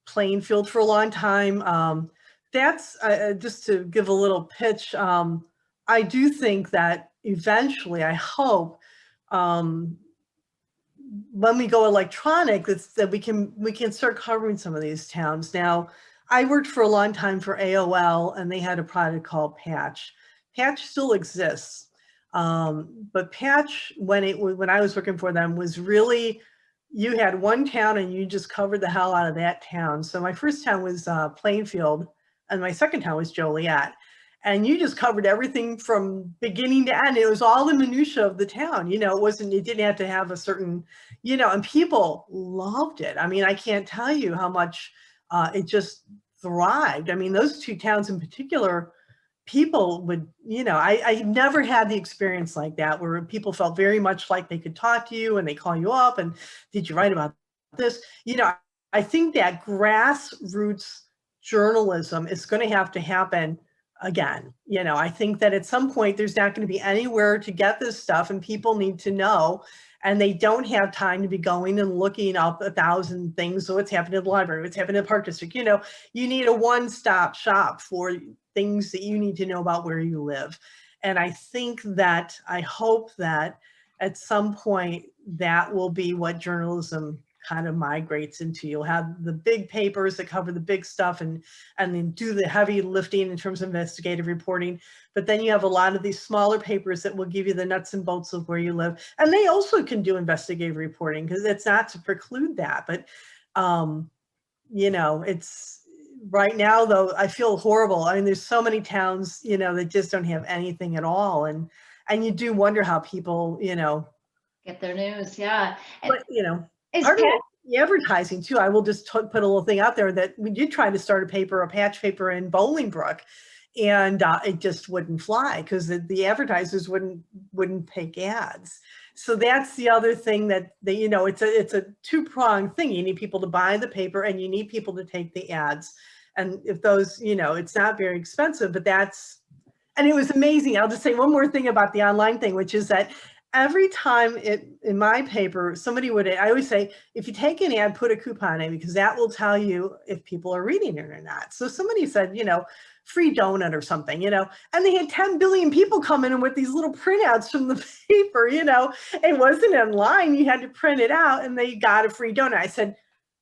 Plainfield for a long time. That's just to give a little pitch. I do think that eventually, I hope, when we go electronic, that we can start covering some of these towns. Now, I worked for a long time for AOL, and they had a product called Patch. Patch still exists, but Patch, when I was working for them, was really, you had one town and you just covered the hell out of that town. So my first town was Plainfield, and my second town was Joliet. And you just covered everything from beginning to end. It was all the minutia of the town. It didn't have to have a certain, and people loved it. I mean, I can't tell you how much it just thrived. I mean, those two towns in particular, people would, I never had the experience like that where people felt very much like they could talk to you and they call you up and, "Did you write about this?" I think that grassroots journalism is going to have to happen again. I think that at some point there's not going to be anywhere to get this stuff, and people need to know, and they don't have time to be going and looking up 1,000 things. So what's happening at the library, what's happening in the Park District, you need a one-stop shop for things that you need to know about where you live. And I hope that at some point that will be what journalism kind of migrates into. You'll have the big papers that cover the big stuff and then do the heavy lifting in terms of investigative reporting. But then you have a lot of these smaller papers that will give you the nuts and bolts of where you live. And they also can do investigative reporting, because it's not to preclude that. But, it's right now, though, I feel horrible. I mean, there's so many towns, that just don't have anything at all. And you do wonder how people, get their news. Yeah. But, Is advertising too. I will just put a little thing out there that we did try to start a patch paper in Bolingbrook, and it just wouldn't fly because the advertisers wouldn't take ads. So that's the other thing that you know, it's a two-pronged thing. You need people to buy the paper and you need people to take the ads. And if those, you know, it's not very expensive, but and it was amazing. I'll just say one more thing about the online thing, which is that every time in my paper, I always say, if you take an ad, put a coupon in, because that will tell you if people are reading it or not. So somebody said, you know, free donut or something, you know, and they had 10 billion people come in with these little printouts from the paper, you know, it wasn't online. You had to print it out and they got a free donut. I said,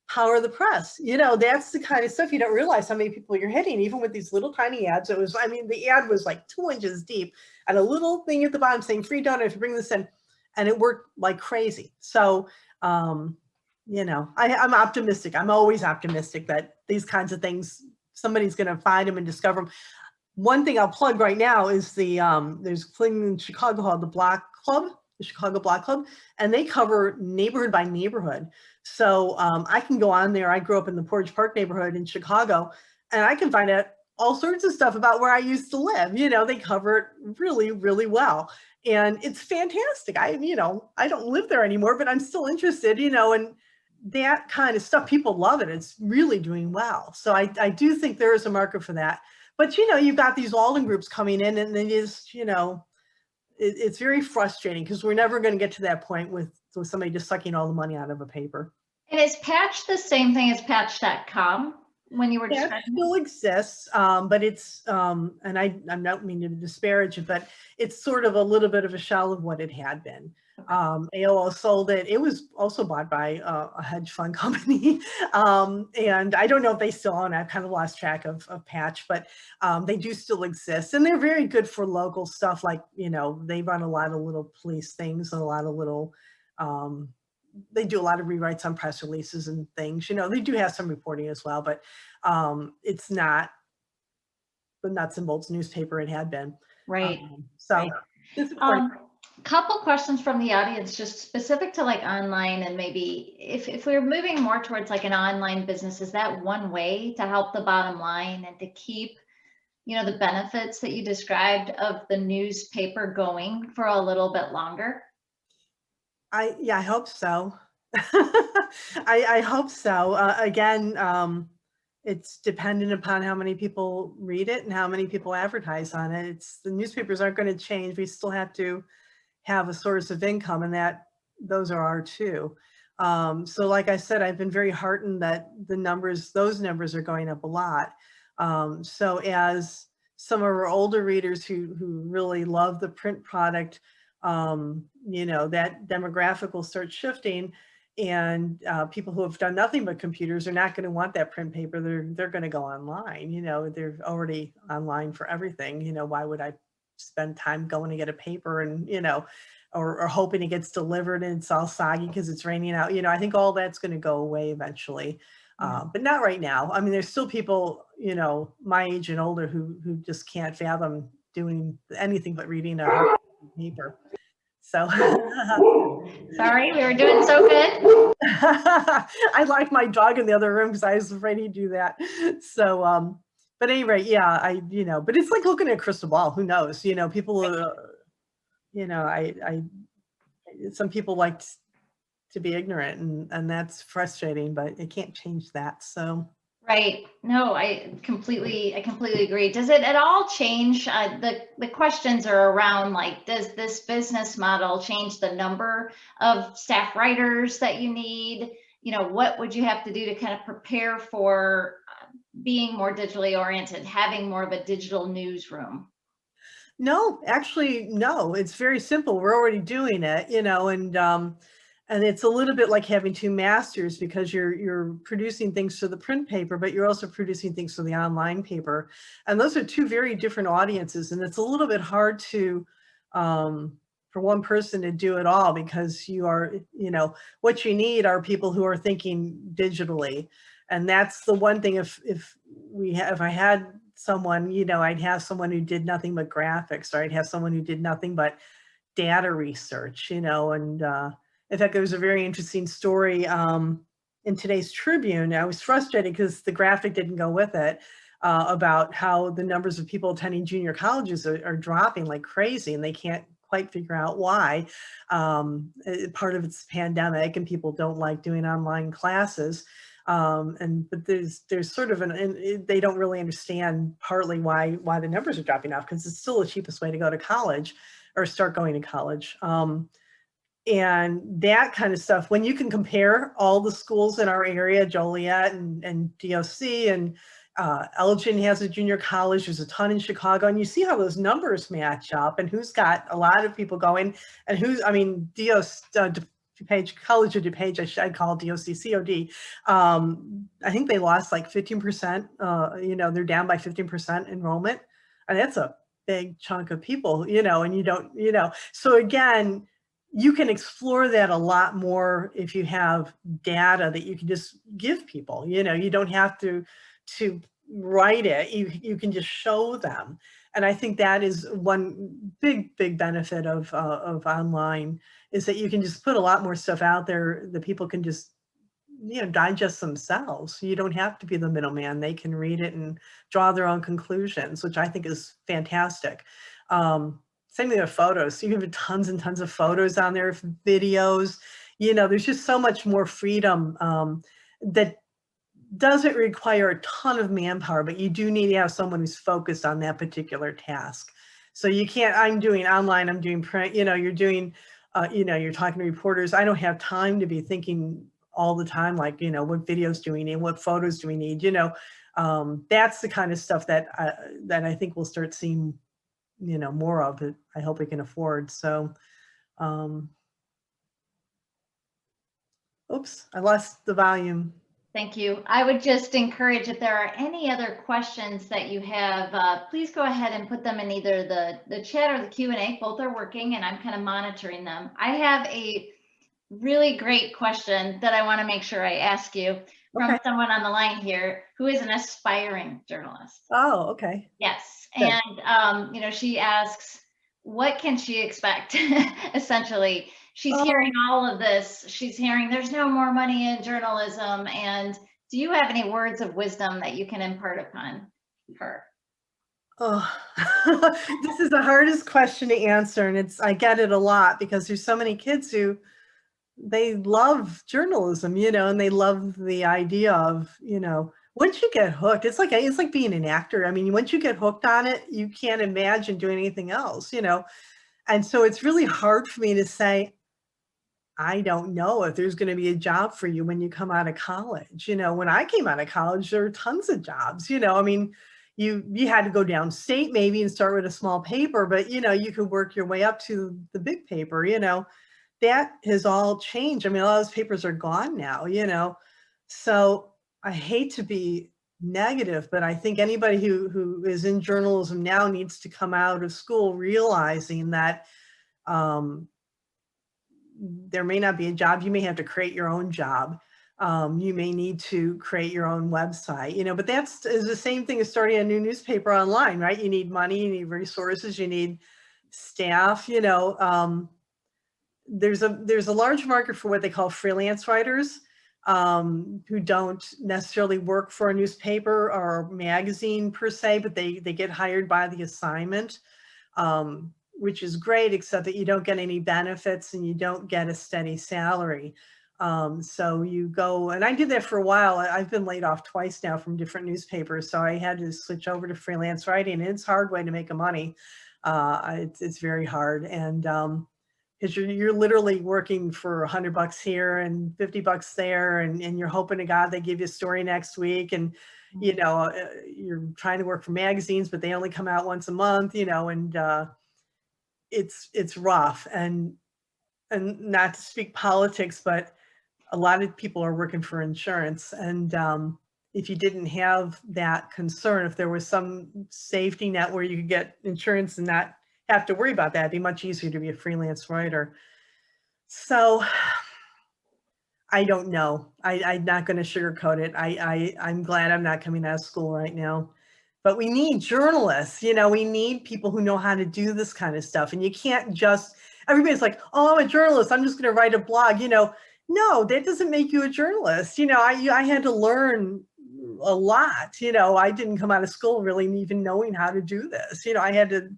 power of the press, you know, that's the kind of stuff you don't realize how many people you're hitting, even with these little tiny ads. It was, I mean, the ad was like 2 inches deep and a little thing at the bottom saying free donut if you bring this in, and it worked like crazy. So, you know, I'm optimistic. I'm always optimistic that these kinds of things, somebody's going to find them and discover them. One thing I'll plug right now is there's a thing in Chicago called the Chicago Block Club, and they cover neighborhood by neighborhood. So I can go on there. I grew up in the Portage Park neighborhood in Chicago, and I can find out all sorts of stuff about where I used to live. You know, they cover it really, really well. And it's fantastic. You know, I don't live there anymore, but I'm still interested, you know, and that kind of stuff, people love it. It's really doing well. So I do think there is a market for that. But, you know, you've got these Alden groups coming in, and it is, you know, it's very frustrating because we're never going to get to that point with somebody just sucking all the money out of a paper. And is Patch the same thing as Patch.com when you were describing? It still exists, but it's, and I'm not meaning to disparage it, but it's sort of a little bit of a shell of what it had been. AOL sold it. It was also bought by a hedge fund company. And I don't know if they still own it. I've kind of lost track of Patch, but they do still exist. And they're very good for local stuff. Like, you know, they run a lot of little police things and a lot of little, they do a lot of rewrites on press releases and things. You know, they do have some reporting as well, but it's not the nuts and bolts newspaper it had been. Right. So right. It's important. Couple questions from the audience, just specific to like online, and maybe if we're moving more towards like an online business, is that one way to help the bottom line and to keep, you know, the benefits that you described of the newspaper going for a little bit longer? Yeah, I hope so. I hope so. Again, it's dependent upon how many people read it and how many people advertise on it. The newspapers aren't going to change. We still have to have a source of income, and those are our two. So like I said, I've been very heartened that those numbers are going up a lot. So as some of our older readers who really love the print product, you know, that demographic will start shifting, and people who have done nothing but computers are not going to want that print paper. They're going to go online. You know, they're already online for everything. You know, why would I spend time going to get a paper and, you know, or hoping it gets delivered and it's all soggy because it's raining out? You know, I think all that's going to go away eventually, but not right now. I mean, there's still people, you know, my age and older who just can't fathom doing anything but reading a paper. So sorry, we were doing so good. I like my dog in the other room because I was afraid he'd do that. So but anyway, yeah, you know, but it's like looking at a crystal ball. Who knows? You know, people, you know, some people like to be ignorant, and that's frustrating, but it can't change that. So. Right. No, I completely agree. Does it at all change? The questions are around like, does this business model change the number of staff writers that you need? You know, what would you have to do to kind of prepare for being more digitally oriented, having more of a digital newsroom? No, actually, no. It's very simple. We're already doing it, you know, and it's a little bit like having two masters, because you're producing things for the print paper, but you're also producing things for the online paper. And those are two very different audiences. And it's a little bit hard to, for one person to do it all, because you know, what you need are people who are thinking digitally. And that's the one thing, if I had someone, you know, I'd have someone who did nothing but graphics, or I'd have someone who did nothing but data research, you know, and in fact, there was a very interesting story. in today's Tribune. I was frustrated because the graphic didn't go with it, about how the numbers of people attending junior colleges are dropping like crazy, and they can't quite figure out why. Part of it's pandemic and people don't like doing online classes. But there's sort of they don't really understand partly why the numbers are dropping off, because it's still the cheapest way to go to college or start going to college. And that kind of stuff, when you can compare all the schools in our area, Joliet and DOC, and Elgin has a junior college, there's a ton in Chicago, and you see how those numbers match up and who's got a lot of people going and who's, I mean, DuPage, College of DuPage, I'd call DOC-COD. I think they lost like 15%, you know, they're down by 15% enrollment. And that's a big chunk of people, you know, and you don't, you know, so again, you can explore that a lot more if you have data that you can just give people, you know, you don't have to write it, you can just show them. And I think that is one big benefit of online, is that you can just put a lot more stuff out there that people can just, you know, digest themselves. You don't have to be the middleman. They can read it and draw their own conclusions, which I think is fantastic. Same thing with photos. You have tons and tons of photos on there, videos, you know, there's just so much more freedom that doesn't require a ton of manpower, but you do need to have someone who's focused on that particular task. So you can't, I'm doing online, I'm doing print, you know, you're doing, you know, you're talking to reporters. I don't have time to be thinking all the time, like, you know, what videos do we need? What photos do we need? You know, that's the kind of stuff that I think we'll start seeing, you know, more of it. I hope we can afford. So, oops, I lost the volume. Thank you. I would just encourage, if there are any other questions that you have, please go ahead and put them in either the chat or the Q&A. Both are working and I'm kind of monitoring them. I have a really great question that I want to make sure I ask you from someone on the line here who is an aspiring journalist. Oh, okay. Yes. Good. And, you know, she asks, what can she expect? Essentially, she's hearing all of this. She's hearing there's no more money in journalism. And do you have any words of wisdom that you can impart upon her? Oh, this is the hardest question to answer. And I get it a lot because there's so many kids who, they love journalism, you know, and they love the idea of, you know, once you get hooked, it's like being an actor. I mean, once you get hooked on it, you can't imagine doing anything else, you know? And so it's really hard for me to say, I don't know if there's going to be a job for you when you come out of college. You know, when I came out of college, there were tons of jobs, you know, I mean, you had to go downstate maybe and start with a small paper, but, you know, you could work your way up to the big paper, you know. That has all changed. I mean, a lot of those papers are gone now, you know. So I hate to be negative, but I think anybody who is in journalism now needs to come out of school realizing that there may not be a job. You may have to create your own job. You may need to create your own website, you know, but is the same thing as starting a new newspaper online, right? You need money, you need resources, you need staff, you know. There's a large market for what they call freelance writers, who don't necessarily work for a newspaper or magazine per se, but they get hired by the assignment, which is great, except that you don't get any benefits and you don't get a steady salary. So you go, and I did that for a while. I've been laid off twice now from different newspapers, so I had to switch over to freelance writing, and it's a hard way to make money. It's very hard, and because you're literally working for $100 here and $50 there, and you're hoping to God they give you a story next week, and you know, you're trying to work for magazines, but they only come out once a month, you know, and it's rough. And not to speak politics, but a lot of people are working for insurance, and if you didn't have that concern, if there was some safety net where you could get insurance and not have to worry about that, it'd be much easier to be a freelance writer. So I don't know. I'm not going to sugarcoat it. I'm glad I'm not coming out of school right now. But we need journalists, you know, we need people who know how to do this kind of stuff. And you can't just, everybody's like, oh, I'm a journalist, I'm just going to write a blog. You know, No, that doesn't make you a journalist. I had to learn a lot. I didn't come out of school really even knowing how to do this. I had to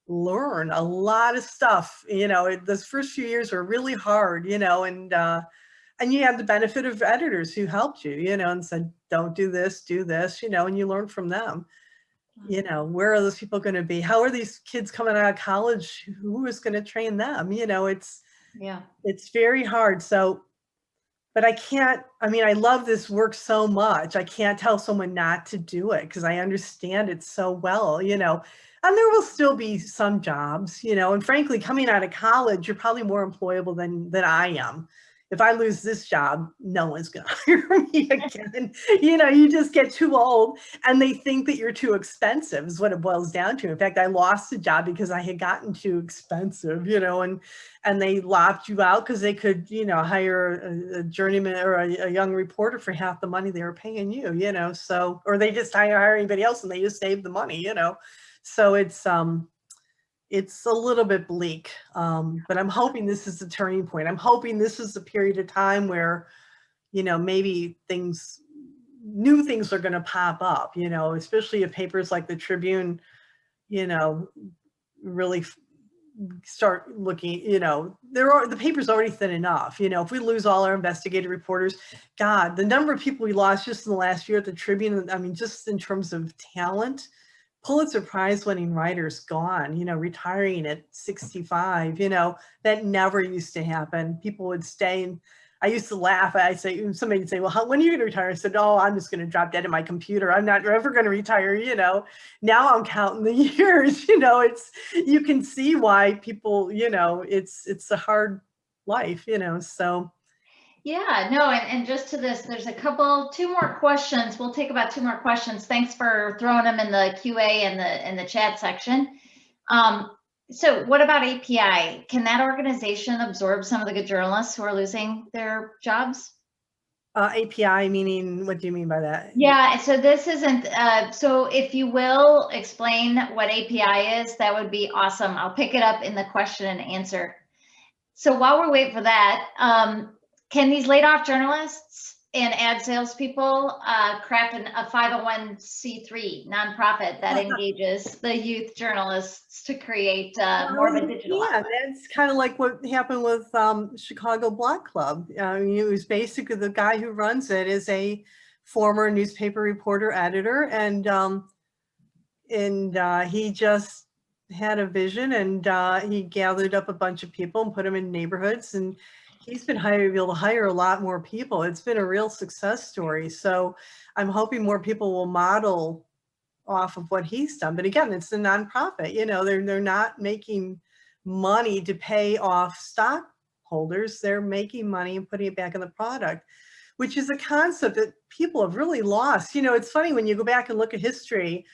learn a lot of stuff. Those first few years were really hard, and you had the benefit of editors who helped you, and said, don't do this, and you learn from them. Where are those people going to be? How are these kids coming out of college? Who is going to train them? It's very hard. So, but I love this work so much. I can't tell someone not to do it because I understand it so well, and there will still be some jobs, and frankly, coming out of college, you're probably more employable than I am. If I lose this job, no one's going to hire me again. You just get too old and they think that you're too expensive is what it boils down to. In fact, I lost a job because I had gotten too expensive, and they lopped you out because they could, hire a journeyman or a young reporter for half the money they were paying you, so, or they just hire anybody else and they just save the money, so it's a little bit bleak, but I'm hoping this is the turning point. I'm hoping this is a period of time where, maybe new things are going to pop up, especially if papers like the Tribune, really start looking, the paper's already thin enough. If we lose all our investigative reporters, God, the number of people we lost just in the last year at the Tribune, just in terms of talent, Pulitzer Prize winning writers gone, retiring at 65, that never used to happen. People would stay, and I used to laugh. Somebody would say, well, when are you going to retire? I said, oh, I'm just going to drop dead in my computer. I'm not ever going to retire, Now I'm counting the years, you can see why people, it's a hard life, so. Yeah, no, and just to this, there's two more questions. We'll take about 2 more questions. Thanks for throwing them in the QA and the chat section. So what about API? Can that organization absorb some of the good journalists who are losing their jobs? API meaning, what do you mean by that? Yeah, so this isn't, so if you will explain what API is, that would be awesome. I'll pick it up in the question and answer. So while we're waiting for that, can these laid off journalists and ad salespeople craft a 501c3 nonprofit that engages the youth journalists to create more of a digital? Yeah, that's kind of like what happened with Chicago Block Club. It was basically the guy who runs it is a former newspaper reporter editor, and he just had a vision, and he gathered up a bunch of people and put them in neighborhoods, and he's been able to hire a lot more people. It's been a real success story. So I'm hoping more people will model off of what he's done. But again, it's a nonprofit, they're not making money to pay off stockholders. They're making money and putting it back in the product, which is a concept that people have really lost. It's funny when you go back and look at history,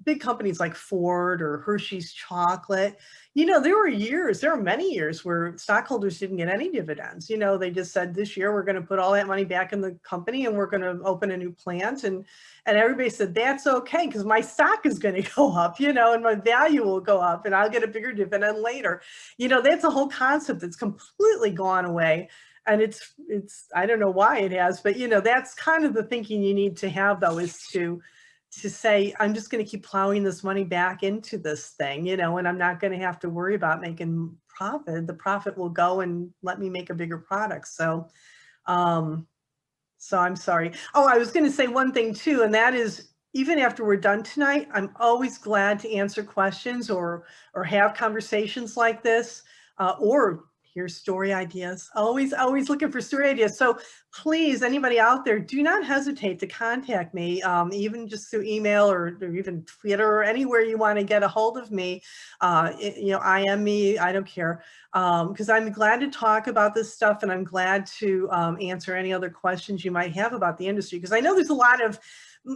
big companies like Ford or Hershey's Chocolate, there were many years where stockholders didn't get any dividends. They just said, this year we're going to put all that money back in the company and we're going to open a new plant. And everybody said, that's okay, because my stock is going to go up, and my value will go up and I'll get a bigger dividend later. That's a whole concept that's completely gone away. And it's I don't know why it has, but that's kind of the thinking you need to have, though, is to say, I'm just going to keep plowing this money back into this thing, and I'm not going to have to worry about making profit. The profit will go and let me make a bigger product. So I'm sorry. Oh, I was going to say one thing too, and that is, even after we're done tonight, I'm always glad to answer questions or have conversations like this, or hear story ideas. Always looking for story ideas. So please, anybody out there, do not hesitate to contact me, even just through email or even Twitter or anywhere you want to get a hold of me. IM me, I don't care, because I'm glad to talk about this stuff, and I'm glad to answer any other questions you might have about the industry, because I know there's a lot of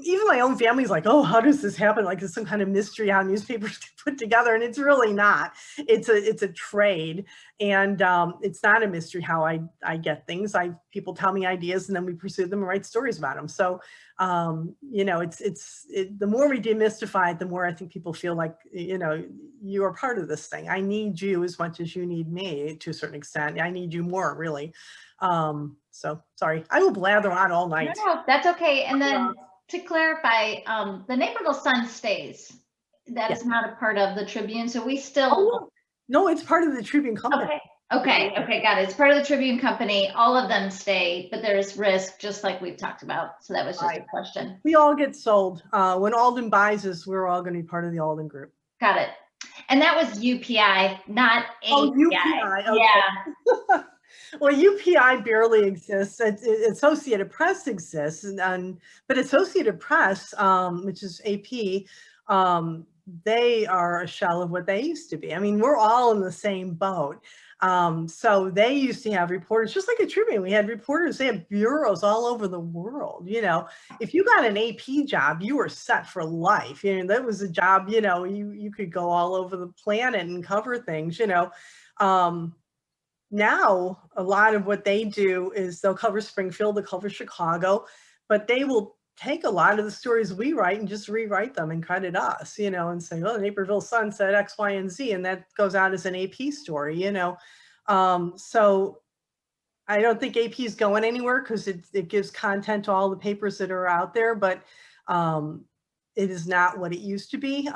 even my own family's like, oh, how does this happen? Like it's some kind of mystery how newspapers get put together, and it's really not. It's a trade, and it's not a mystery how I get things. People tell me ideas, and then we pursue them and write stories about them. So you know, the more we demystify it, the more I think people feel like, you know, you are part of this thing. I need you as much as you need me to a certain extent. I need you more, really. So sorry, I will blather on all night. No, that's okay. And then to clarify, the Naperville Sun stays. That is not a part of the Tribune. So we still. No, it's part of the Tribune company. Okay, got it. It's part of the Tribune company. All of them stay, but there's risk, just like we've talked about. So that was just a question. We all get sold. When Alden buys us, we're all going to be part of the Alden group. Got it. And that was UPI, not API. Oh, UPI. Okay. Yeah. Well, UPI barely exists. Associated Press exists, but Associated Press, which is AP, they are a shell of what they used to be. I mean, we're all in the same boat. So they used to have reporters, just like a Tribune. We had reporters, they had bureaus all over the world. You know, if you got an AP job, you were set for life. You know, that was a job, you know, you could go all over the planet and cover things, you know. Now, a lot of what they do is they'll cover Springfield, they'll cover Chicago, but they will take a lot of the stories we write and just rewrite them and credit us, you know, and say, well, the Naperville Sun said X, Y, and Z, and that goes out as an AP story, you know. So I don't think AP is going anywhere because it gives content to all the papers that are out there, but it is not what it used to be.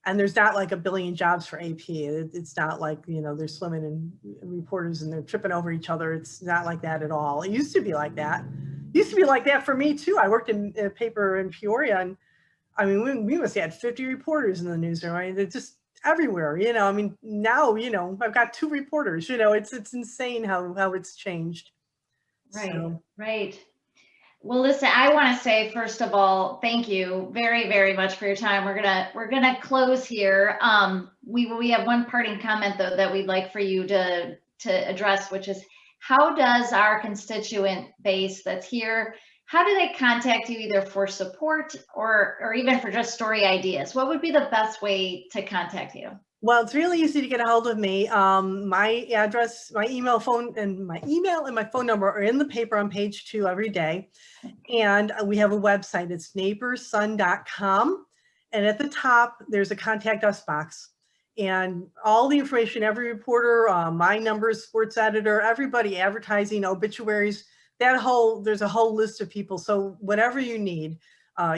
And there's not like a billion jobs for AP. It's not like, you know, they're swimming in reporters and they're tripping over each other. It's not like that at all. It used to be like that. It used to be like that for me too. I worked in a paper in Peoria, and I mean, we must have had 50 reporters in the newsroom. I mean, they're just everywhere, you know. I mean, now, you know, I've got 2 reporters, you know, it's insane how it's changed. Right, So. right. Well, listen, I want to say, first of all, thank you very, very much for your time. We're gonna close here. We have one parting comment though that we'd like for you to address, which is, how does our constituent base that's here, how do they contact you either for support or even for just story ideas? What would be the best way to contact you? Well, it's really easy to get a hold of me. My address, my email and my phone number are in the paper on page 2 every day. And we have a website, it's napersun.com. And at the top, there's a contact us box. And all the information, every reporter, my numbers, sports editor, everybody, advertising, obituaries, there's a whole list of people. So whatever you need,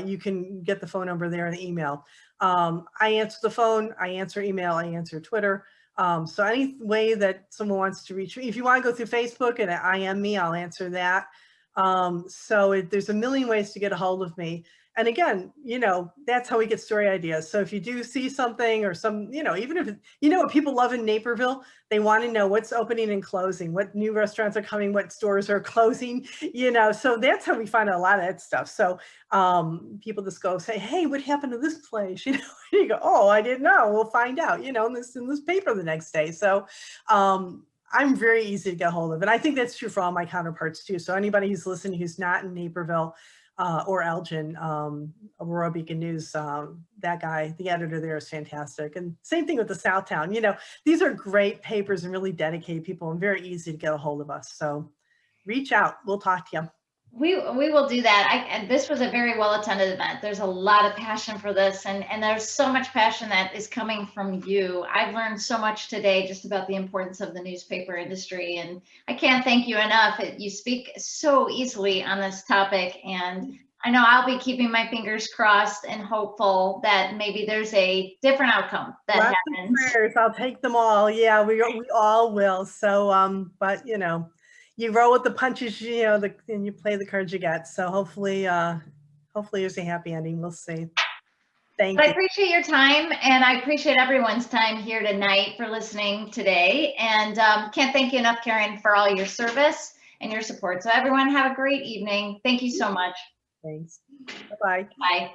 you can get the phone number there and the email. I answer the phone, I answer email, I answer Twitter. So any way that someone wants to reach me, if you want to go through Facebook and IM me, I'll answer that. So there's a million ways to get a hold of me. And again, you know, that's how we get story ideas. So if you do see something or you know, even if, you know what people love in Naperville, they want to know what's opening and closing, what new restaurants are coming, what stores are closing, you know, so that's how we find out a lot of that stuff. So people just go say, hey, what happened to this place? You know, and you go, oh, I didn't know. We'll find out, you know, in this paper the next day. So I'm very easy to get a hold of. And I think that's true for all my counterparts too. So anybody who's listening who's not in Naperville, or Elgin, Aurora Beacon News, that guy, the editor there is fantastic. And same thing with the Southtown, you know, these are great papers and really dedicated people and very easy to get a hold of us. So reach out, we'll talk to you. We will do that. And this was a very well attended event. There's a lot of passion for this, and there's so much passion that is coming from you. I've learned so much today just about the importance of the newspaper industry, and I can't thank you enough. You speak so easily on this topic, and I know I'll be keeping my fingers crossed and hopeful that maybe there's a different outcome that happens. Prayers. I'll take them all. Yeah, we all will. So, but you know, you roll with the punches, you know, and you play the cards you get. So hopefully there's a happy ending. We'll see. Thank you. I appreciate your time, and I appreciate everyone's time here tonight for listening today. And can't thank you enough, Karen, for all your service and your support. So everyone have a great evening. Thank you so much. Thanks. Bye-bye. Bye.